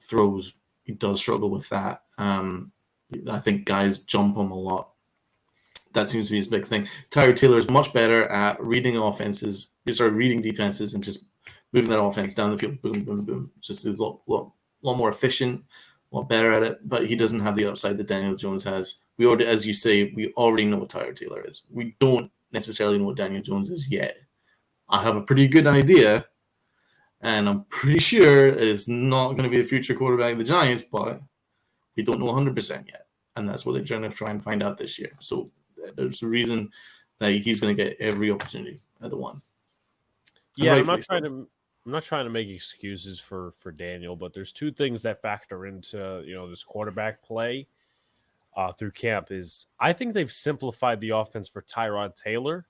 Speaker 2: throws. He does struggle with that. I think guys jump him a lot. That seems to be his big thing. Tyrod Taylor is much better at reading defenses and just moving that offense down the field. Boom, boom, boom. Just is a lot more efficient, a lot better at it. But he doesn't have the upside that Daniel Jones has. We already, as you say, we already know what Tyrod Taylor is. We don't necessarily know what Daniel Jones is yet. I have a pretty good idea, And I'm pretty sure it is not going to be a future quarterback of the Giants, but we don't know 100% yet. And that's what they're trying to find out this year. So there's a reason that he's going to get every opportunity at the one.
Speaker 1: Yeah, I'm not trying to make excuses for Daniel, but there's two things that factor into this quarterback play through camp. Is I think they've simplified the offense for Tyrod Taylor.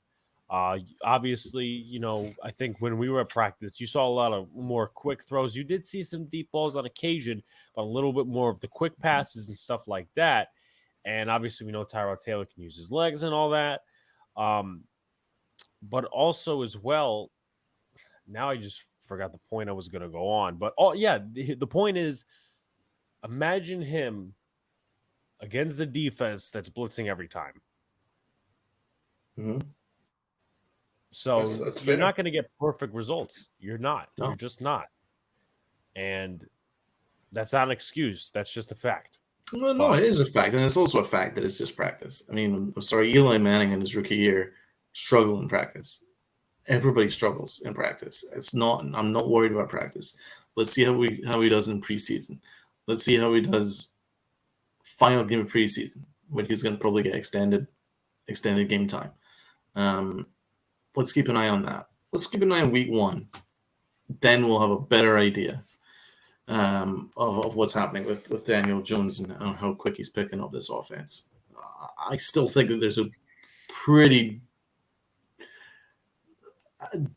Speaker 1: Obviously, I think when we were at practice, you saw a lot of more quick throws. You did see some deep balls on occasion, but a little bit more of the quick passes and stuff like that. And obviously, we know Tyrod Taylor can use his legs and all that. But also as well, now I just forgot the point I was going to go on. But the point is, imagine him against the defense that's blitzing every time.
Speaker 2: Mm-hmm.
Speaker 1: So that's you're not going to get perfect results. You're not. No. You're just not. And that's not an excuse. That's just a fact.
Speaker 2: Well, no, it is a fact. And it's also a fact that it's just practice. I mean, I'm sorry, Eli Manning in his rookie year struggled in practice. Everybody struggles in practice. I'm not worried about practice. Let's see how he does in preseason. Let's see how he does final game of preseason, when he's going to probably get extended game time. Let's keep an eye on that. Let's keep an eye on week 1. Then we'll have a better idea of what's happening with Daniel Jones and how quick he's picking up this offense. I still think that there's a pretty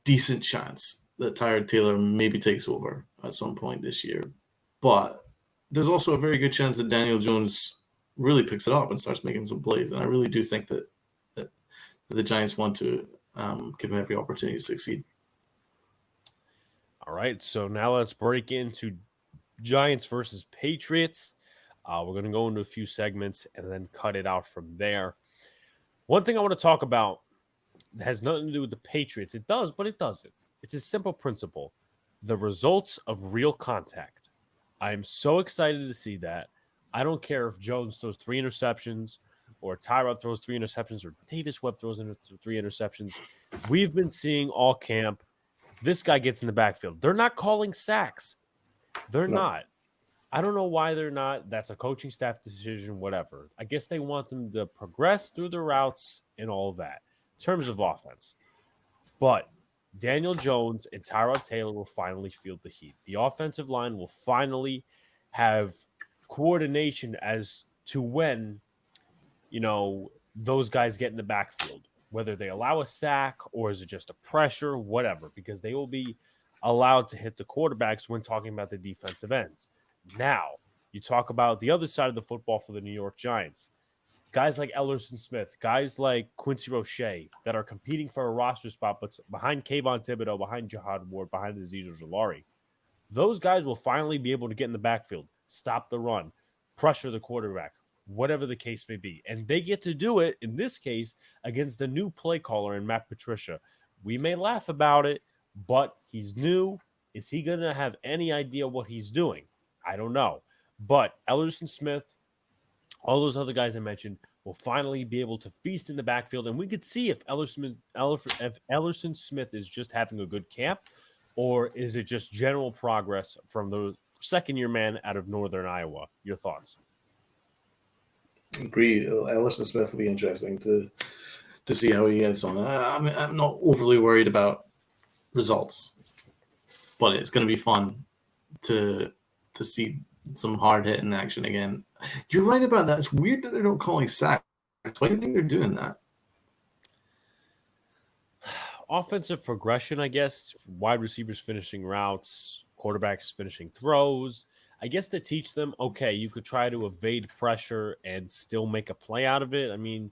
Speaker 2: decent chance that Tyrod Taylor maybe takes over at some point this year. But there's also a very good chance that Daniel Jones really picks it up and starts making some plays. And I really do think that the Giants want to give him every opportunity to succeed.
Speaker 1: All right, so now let's break into Giants versus Patriots. We're going to go into a few segments and then cut it out from there. One thing I want to talk about has nothing to do with the Patriots. It does, but it doesn't. It's a simple principle. The results of real contact. I am so excited to see that. I don't care if Jones throws 3 interceptions or Tyrod throws 3 interceptions or Davis Webb throws 3 interceptions. We've been seeing all camp. This guy gets in the backfield. They're not calling sacks. They're not. I don't know why they're not. That's a coaching staff decision, whatever. I guess they want them to progress through the routes and all of that in terms of offense. But Daniel Jones and Tyrod Taylor will finally feel the heat. The offensive line will finally have coordination as to when, those guys get in the backfield, whether they allow a sack or is it just a pressure, whatever, because they will be allowed to hit the quarterbacks when talking about the defensive ends. Now, you talk about the other side of the football for the New York Giants. Guys like Ellerson Smith, guys like Quincy Roche that are competing for a roster spot, but behind Kayvon Thibodeau, behind Jihad Ward, behind Azeez Ojulari. Those guys will finally be able to get in the backfield, stop the run, pressure the quarterback, whatever the case may be. And they get to do it, in this case, against the new play caller in Matt Patricia. We may laugh about it, but he's new. Is he going to have any idea what he's doing? I don't know. But Ellerson Smith, all those other guys I mentioned, will finally be able to feast in the backfield. And we could see if Ellerson Smith is just having a good camp, or is it just general progress from the second-year man out of Northern Iowa? Your thoughts?
Speaker 2: Agree. Ellison Smith will be interesting to see how he gets on. I'm not overly worried about results, but it's going to be fun to see some hard hitting action again. You're right about that. It's weird that they're not calling sacks. Why do you think they're doing that?
Speaker 1: Offensive progression, I guess. Wide receivers finishing routes, quarterbacks finishing throws. I guess to teach them, okay, you could try to evade pressure and still make a play out of it. I mean,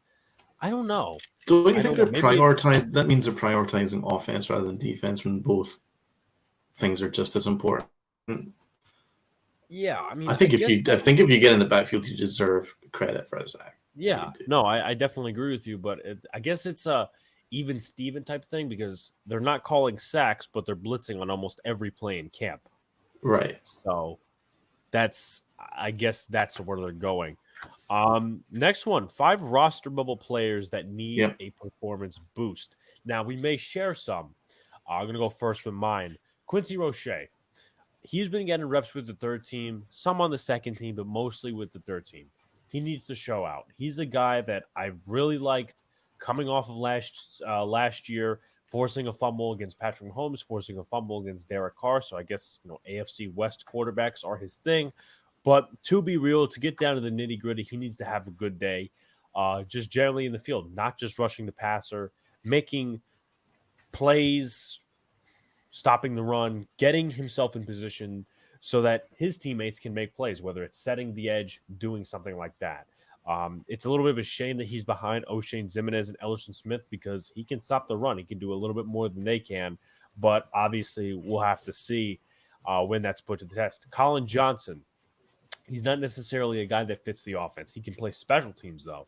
Speaker 1: I don't know.
Speaker 2: Don't you think they're prioritizing? That means they're prioritizing offense rather than defense, when both things are just as important.
Speaker 1: Yeah, I mean,
Speaker 2: I think if you get in the backfield, you deserve credit for a sack.
Speaker 1: Yeah, no, I definitely agree with you, but I guess it's a even Steven type thing, because they're not calling sacks, but they're blitzing on almost every play in camp.
Speaker 2: Right.
Speaker 1: So I guess that's where they're going. Next one, 5 roster bubble players that need a performance boost. Now, we may share some. I'm going to go first with mine. Quincy Roche. He's been getting reps with the third team, some on the second team, but mostly with the third team. He needs to show out. He's a guy that I've really liked coming off of last year, forcing a fumble against Patrick Mahomes, forcing a fumble against Derek Carr. So I guess AFC West quarterbacks are his thing. But to be real, to get down to the nitty gritty, he needs to have a good day, just generally in the field, not just rushing the passer, making plays, stopping the run, getting himself in position so that his teammates can make plays, whether it's setting the edge, doing something like that. It's a little bit of a shame that he's behind O'Shane Ximines and Ellerson Smith because he can stop the run. He can do a little bit more than they can, but obviously we'll have to see when that's put to the test. Colin Johnson, he's not necessarily a guy that fits the offense. He can play special teams, though.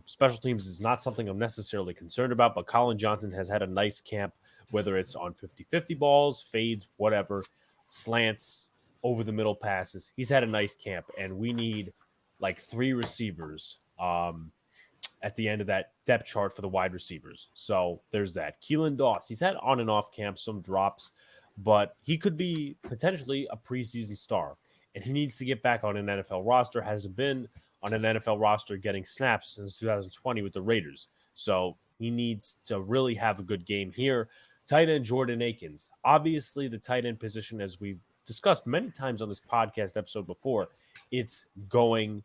Speaker 1: Special teams is not something I'm necessarily concerned about, but Colin Johnson has had a nice camp, whether it's on 50-50 balls, fades, whatever, slants, over the middle passes. He's had a nice camp, and we need like 3 receivers at the end of that depth chart for the wide receivers. So there's that. Keelan Doss, he's had on and off camp, some drops, but he could be potentially a preseason star, and he needs to get back on an NFL roster. Hasn't been on an NFL roster getting snaps since 2020 with the Raiders. So he needs to really have a good game here. Tight end Jordan Akins. Obviously, the tight end position, as we've discussed many times on this podcast episode before, it's going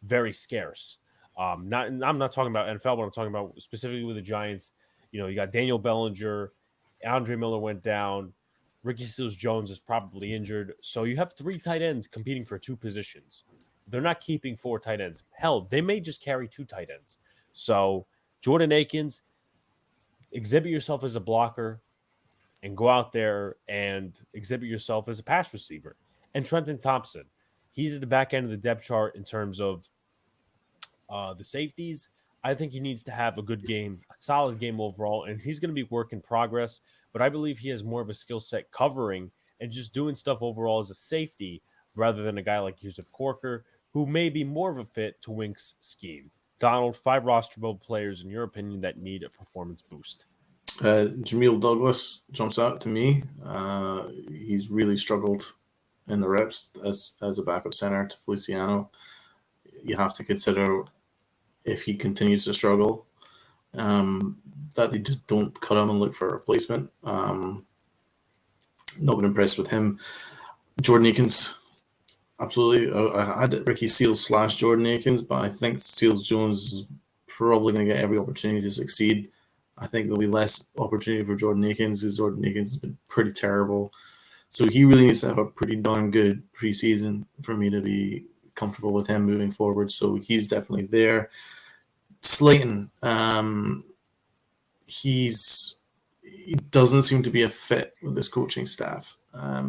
Speaker 1: very scarce. I'm not talking about NFL, but I'm talking about specifically with the Giants. You got Daniel Bellinger, Andre Miller went down, Ricky Seals-Jones is probably injured. So you have 3 tight ends competing for 2 positions. They're not keeping 4 tight ends. Hell, they may just carry 2 tight ends. So Jordan Akins, exhibit yourself as a blocker and go out there and exhibit yourself as a pass receiver. And Trenton Thompson, he's at the back end of the depth chart in terms of the safeties. I think he needs to have a good game, a solid game overall, and he's going to be work in progress. But I believe he has more of a skill set covering and just doing stuff overall as a safety rather than a guy like Yusuf Corker, who may be more of a fit to Wink's scheme. Donald, 5 rosterable players, in your opinion, that need a performance boost.
Speaker 2: Jamil Douglas jumps out to me. He's really struggled in the reps as a backup center to Feliciano. You have to consider if he continues to struggle, that they just don't cut him and look for a replacement. Not been impressed with him. Jordan Akins, absolutely. I had Ricky Seals / Jordan Akins, but I think Seals-Jones is probably going to get every opportunity to succeed. I think there'll be less opportunity for Jordan Akins because Jordan Akins has been pretty terrible. So he really needs to have a pretty darn good preseason for me to be comfortable with him moving forward. So he's definitely there. Slayton, he doesn't seem to be a fit with this coaching staff,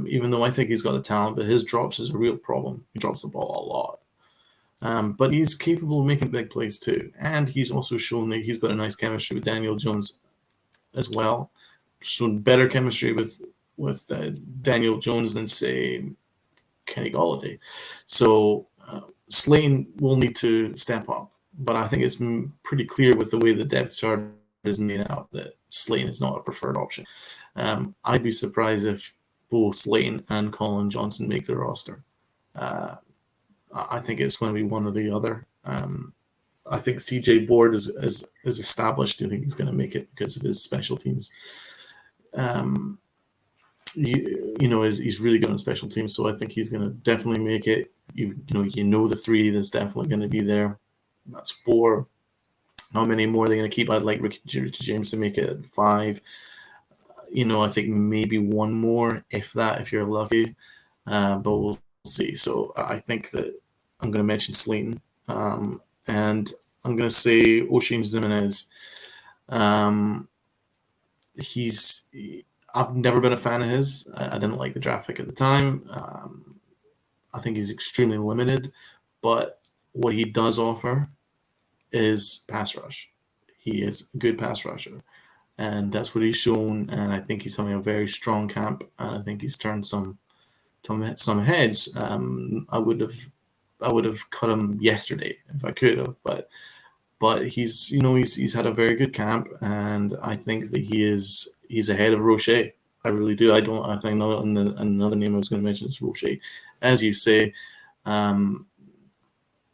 Speaker 2: even though I think he's got the talent, but his drops is a real problem. He drops the ball a lot. But he's capable of making big plays too. And he's also shown that he's got a nice chemistry with Daniel Jones as well. Shown better chemistry with Daniel Jones than, say, Kenny Golladay. So Slayton will need to step up. But I think it's pretty clear with the way the depth chart is made out that Slayton is not a preferred option. I'd be surprised if both Slayton and Colin Johnson make the roster. I think it's going to be one or the other. I think CJ Board is established. I think he's going to make it because of his special teams. He's really good on special teams, so I think he's going to definitely make it. You know the 3 that's definitely going to be there. That's 4. How many more are they going to keep? I'd like Ricky James to make it 5. I think maybe 1 more, if you're lucky. But we'll see. So I think that I'm going to mention Slayton. And I'm going to say O'Shane Ximines. I've never been a fan of his. I didn't like the draft pick at the time. I think he's extremely limited. But what he does offer is pass rush. He is a good pass rusher. And that's what he's shown. And I think he's having a very strong camp. And I think he's turned some heads. I would have cut him yesterday if I could have. But he's had a very good camp. And I think that he's ahead of Roche. I really do. I think another name I was going to mention is Roche. As you say, I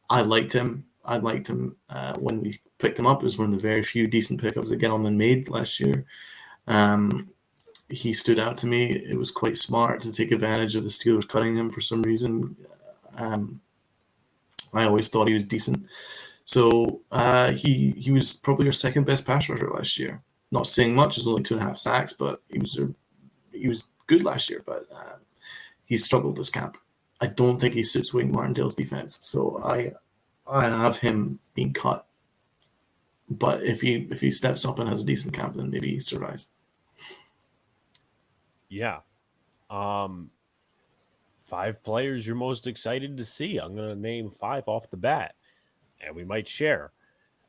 Speaker 2: liked him. When we picked him up. It was one of the very few decent pickups that Gettleman made last year. He stood out to me. It was quite smart to take advantage of the Steelers cutting him for some reason. I always thought he was decent. So he was probably our second best pass rusher last year. Not saying much, it was only 2.5 sacks, but he was good last year. But he's struggled this camp. I don't think he suits Wink Martindale's defense. So I have him being cut. But if he steps up and has a decent camp, then maybe he survives.
Speaker 1: Yeah. 5 players you're most excited to see. I'm going to name 5 off the bat, and we might share.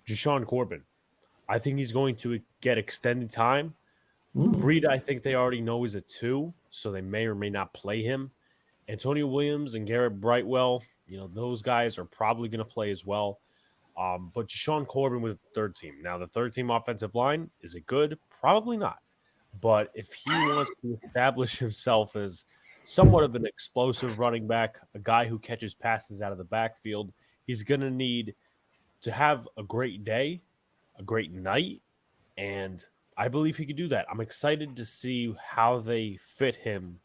Speaker 1: Jashaun Corbin. I think he's going to get extended time. Breed, I think they already know is a 2, so they may or may not play him. Antonio Williams and Garrett Brightwell, those guys are probably going to play as well. But Jashaun Corbin was the third team. Now, the third team offensive line, is it good? Probably not. But if he wants to establish himself as somewhat of an explosive running back, a guy who catches passes out of the backfield, he's going to need to have a great day, a great night, and I believe he could do that. I'm excited to see how they fit him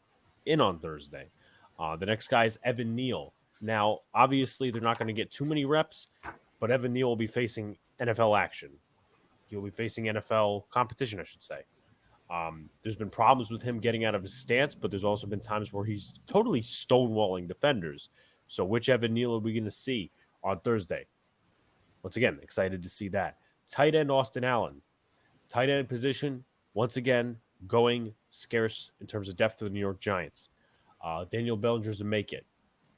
Speaker 1: in on Thursday. The next guy is Evan Neal. Now, obviously, they're not going to get too many reps, but Evan Neal will be facing NFL action. He'll be facing NFL competition, I should say. There's been problems with him getting out of his stance, but there's also been times where he's totally stonewalling defenders. So which Evan Neal are we going to see on Thursday? Once again, excited to see that. Tight end Austin Allen. Tight end position, once again, going scarce in terms of depth for the New York Giants. Daniel Bellinger's to make it.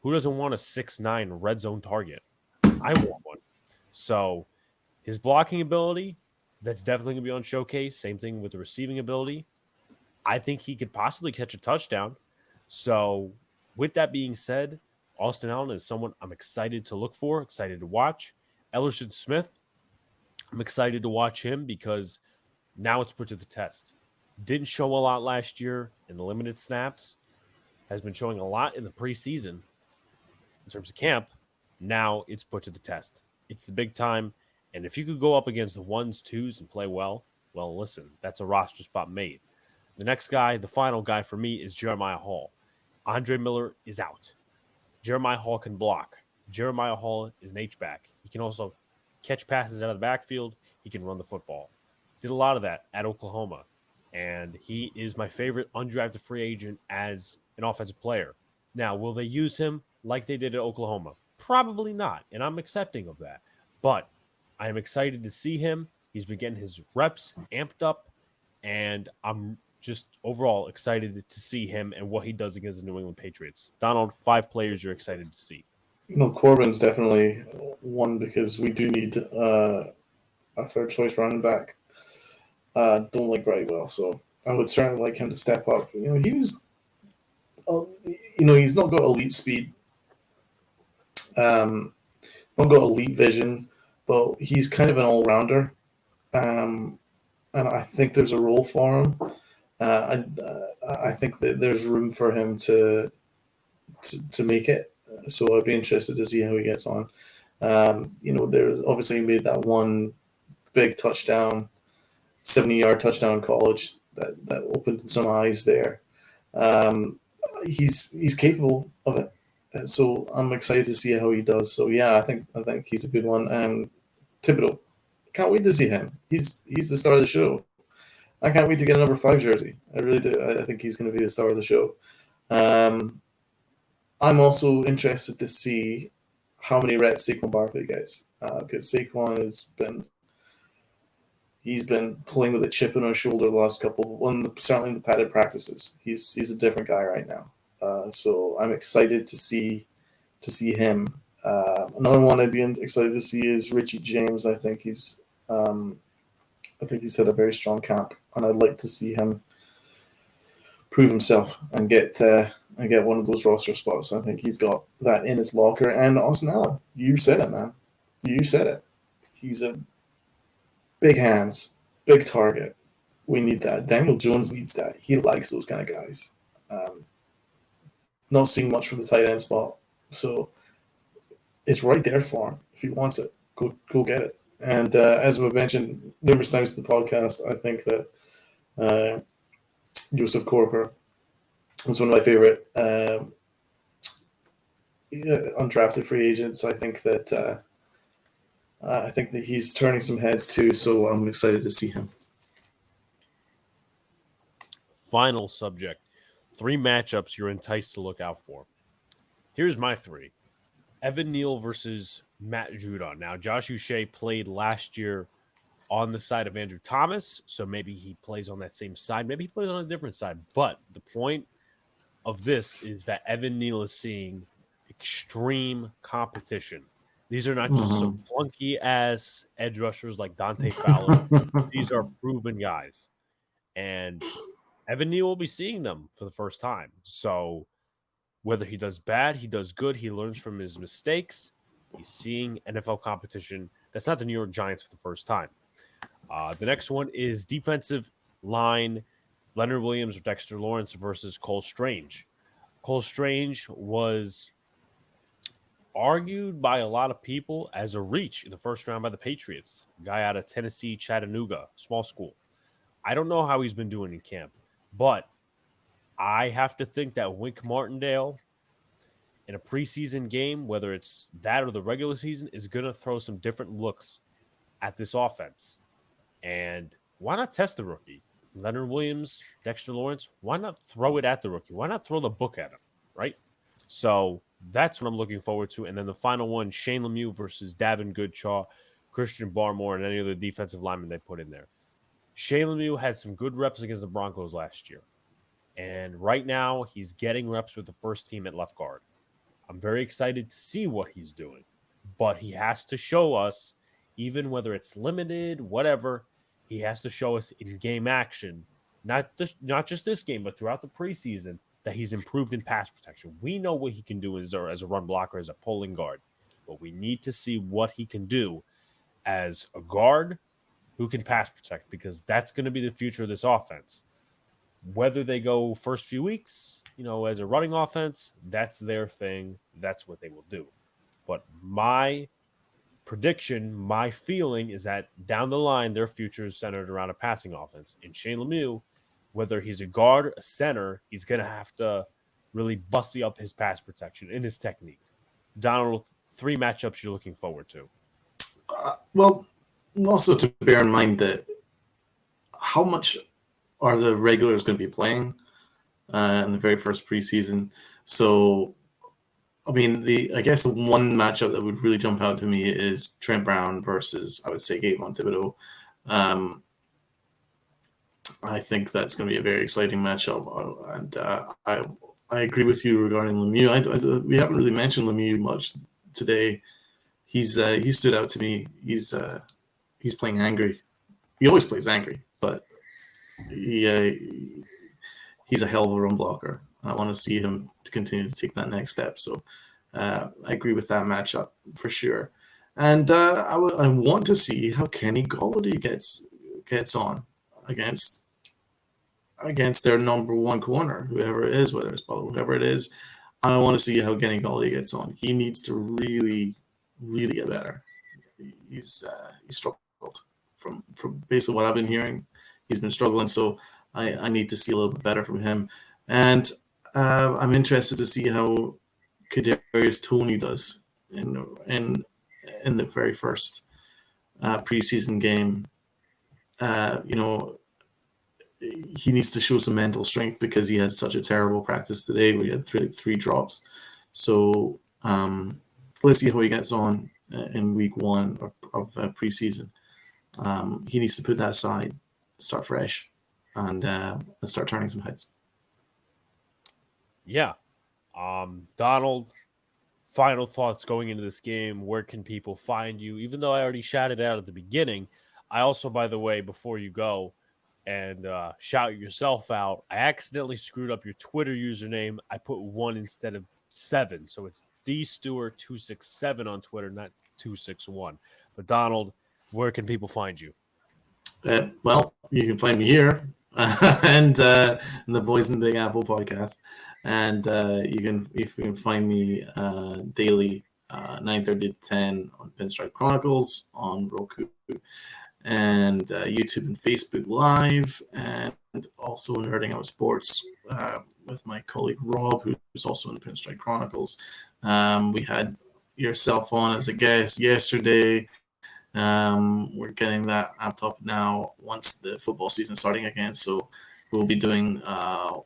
Speaker 1: Who doesn't want a 6'9" red zone target? I want one. So his blocking ability, that's definitely going to be on showcase. Same thing with the receiving ability. I think he could possibly catch a touchdown. So with that being said, Austin Allen is someone I'm excited to look for, excited to watch. Ellerson Smith, I'm excited to watch him because now it's put to the test. Didn't show a lot last year in the limited snaps. Has been showing a lot in the preseason in terms of camp. Now it's put to the test. It's the big time. And if you could go up against the 1s, 2s, and play well, listen, that's a roster spot made. The next guy, the final guy for me, is Jeremiah Hall. Andre Miller is out. Jeremiah Hall can block. Jeremiah Hall is an H-back. He can also catch passes out of the backfield. He can run the football. Did a lot of that at Oklahoma. And he is my favorite undrafted free agent as an offensive player. Now, will they use him like they did at Oklahoma? Probably not, and I'm accepting of that. But I am excited to see him. He's been getting his reps amped up, and I'm just overall excited to see him and what he does against the New England Patriots. Donald, 5 players you're excited to see.
Speaker 3: Corbin's definitely one because we do need a third choice running back. Don't like Brightwell, so I would certainly like him to step up. He was, he's not got elite speed, not got elite vision, but he's kind of an all-rounder, and I think there's a role for him. I think that there's room for him to make it. So I'd be interested to see how he gets on. There's obviously made that one big touchdown, 70-yard touchdown in college that opened some eyes there. He's capable of it. So I'm excited to see how he does. So yeah, I think he's a good one. And Thibodeau, can't wait to see him. He's the star of the show. I can't wait to get a number 5 jersey. I really do. I think he's going to be the star of the show. I'm also interested to see how many reps Saquon Barkley gets because Saquon he's been playing with a chip on his shoulder the last certainly in the padded practices. He's a different guy right now. So I'm excited to see him. Another one I'd be excited to see is Richie James. I think he's had a very strong camp, and I'd like to see him prove himself and get one of those roster spots. I think he's got that in his locker. And Austin Allen, you said it, man. You said it. He's a big hands, big target, We need that. Daniel Jones needs that. He likes those kind of guys. Not seeing much from the tight end spot, so it's right there for him. If he wants it, go get it. And as we've mentioned numerous times in the podcast, I think that Joseph Corker was one of my favorite undrafted free agents. I think that he's turning some heads too. So I'm excited to see him.
Speaker 1: Final subject: 3 matchups you're enticed to look out for. Here's my 3. Evan Neal versus Matt Judon. Now, Josh Uche played last year on the side of Andrew Thomas, so maybe he plays on that same side. Maybe he plays on a different side. But the point of this is that Evan Neal is seeing extreme competition. These are not just some flunky-ass edge rushers like Dante Fowler. These are proven guys. And Evan Neal will be seeing them for the first time. So whether he does bad, he does good, he learns from his mistakes. He's seeing NFL competition. That's not the New York Giants for the first time. The next one is defensive line, Leonard Williams or Dexter Lawrence versus Cole Strange. Cole Strange was argued by a lot of people as a reach in the first round by the Patriots. A guy out of Tennessee, Chattanooga, small school. I don't know how he's been doing in camp, but I have to think that Wink Martindale in a preseason game, whether it's that or the regular season, is going to throw some different looks at this offense. And why not test the rookie? Leonard Williams, Dexter Lawrence, why not throw it at the rookie? Why not throw the book at him, right? So that's what I'm looking forward to. And then the final one, Shane Lemieux versus Davin Goodshaw, Christian Barmore, and any other defensive lineman they put in there. Shane Lemieux had some good reps against the Broncos last year. And right now, he's getting reps with the first team at left guard. I'm very excited to see what he's doing. But he has to show us, even whether it's limited, whatever, he has to show us in game action, not just this game, but throughout the preseason, that he's improved in pass protection. We know what he can do as a run blocker, as a pulling guard. But we need to see what he can do as a guard who can pass protect, because that's going to be the future of this offense. Whether they go first few weeks, as a running offense, that's their thing. That's what they will do. But my prediction, my feeling is that down the line, their future is centered around a passing offense. And Shane Lemieux, whether he's a guard, a center, he's going to have to really bussy up his pass protection and his technique. Donald, 3 matchups you're looking forward to.
Speaker 2: Well, also to bear in mind that how much are the regulars going to be playing in the very first preseason? So, I mean, I guess the one matchup that would really jump out to me is Trent Brown versus, I would say, Kayvon Thibodeau. I think that's going to be a very exciting matchup, and I agree with you regarding Lemieux. We haven't really mentioned Lemieux much today. He stood out to me. He's playing angry. He always plays angry, but he's a hell of a run blocker. I want to see him to continue to take that next step. So I agree with that matchup for sure. And I want to see how Kenny Golladay gets on against their number one corner, whoever it is, whether it's Butler, whoever it is. I want to see how Kenny Golladay gets on. He needs to really, really get better. He's struggled from basically what I've been hearing. He's been struggling, so I need to see a little bit better from him. And I'm interested to see how Kadarius Toney does in the very first preseason game. He needs to show some mental strength because he had such a terrible practice today where he had three drops. So let's see how he gets on in week 1 of preseason. He needs to put that aside, start fresh, and start turning some heads.
Speaker 1: Yeah. Donald, final thoughts going into this game. Where can people find you? Even though I already shouted out at the beginning, I also, by the way, before you go and shout yourself out, I accidentally screwed up your Twitter username. I put 1 instead of 7. So it's DStewart267 on Twitter, not 261. But Donald, where can people find you?
Speaker 2: Well, you can find me here and in the Boys in the Big Apple podcast, and you can find me daily 9:30 to 10 on Pinstripe Chronicles on Roku and YouTube and Facebook Live, and also Nerding Out Sports with my colleague Rob, who's also in the Pinstripe Chronicles. We had yourself on as a guest yesterday. We're getting that amped up now once the football season is starting again. So we'll be doing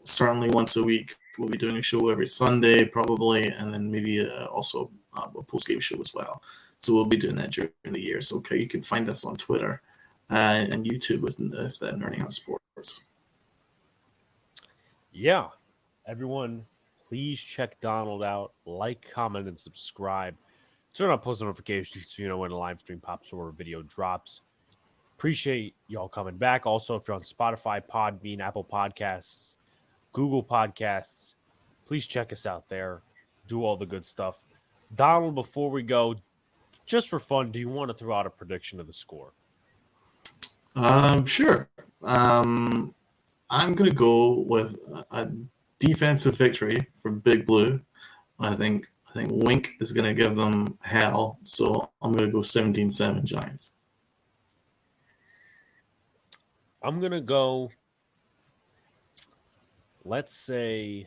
Speaker 2: certainly once a week. We'll be doing a show every Sunday probably, and then maybe also a post-game show as well. So we'll be doing that during the year. So okay, you can find us on Twitter and YouTube with Nerding Out Sports.
Speaker 1: Yeah. Everyone, please check Donald out. Like, comment, and subscribe. Turn on post notifications so you know when a live stream pops or a video drops. Appreciate y'all coming back. Also, if you're on Spotify, Podbean, Apple Podcasts, Google Podcasts, please check us out there. Do all the good stuff. Donald, before we go, just for fun, do you want to throw out a prediction of the score?
Speaker 2: Sure. I'm going to go with a defensive victory for Big Blue. I think Wink is going to give them hell, so I'm going to go 17-7 Giants.
Speaker 1: I'm going to go, let's say,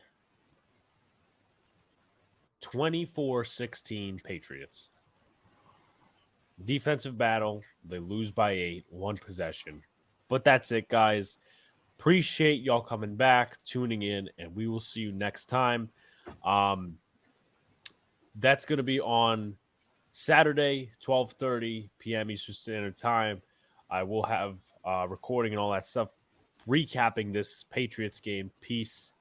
Speaker 1: 24-16 Patriots. Defensive battle. They lose by 8, 1 possession. But that's it, guys. Appreciate y'all coming back, tuning in, and we will see you next time. That's going to be on Saturday, 12:30 p.m. Eastern Standard Time. I will have recording and all that stuff, recapping this Patriots game. Peace.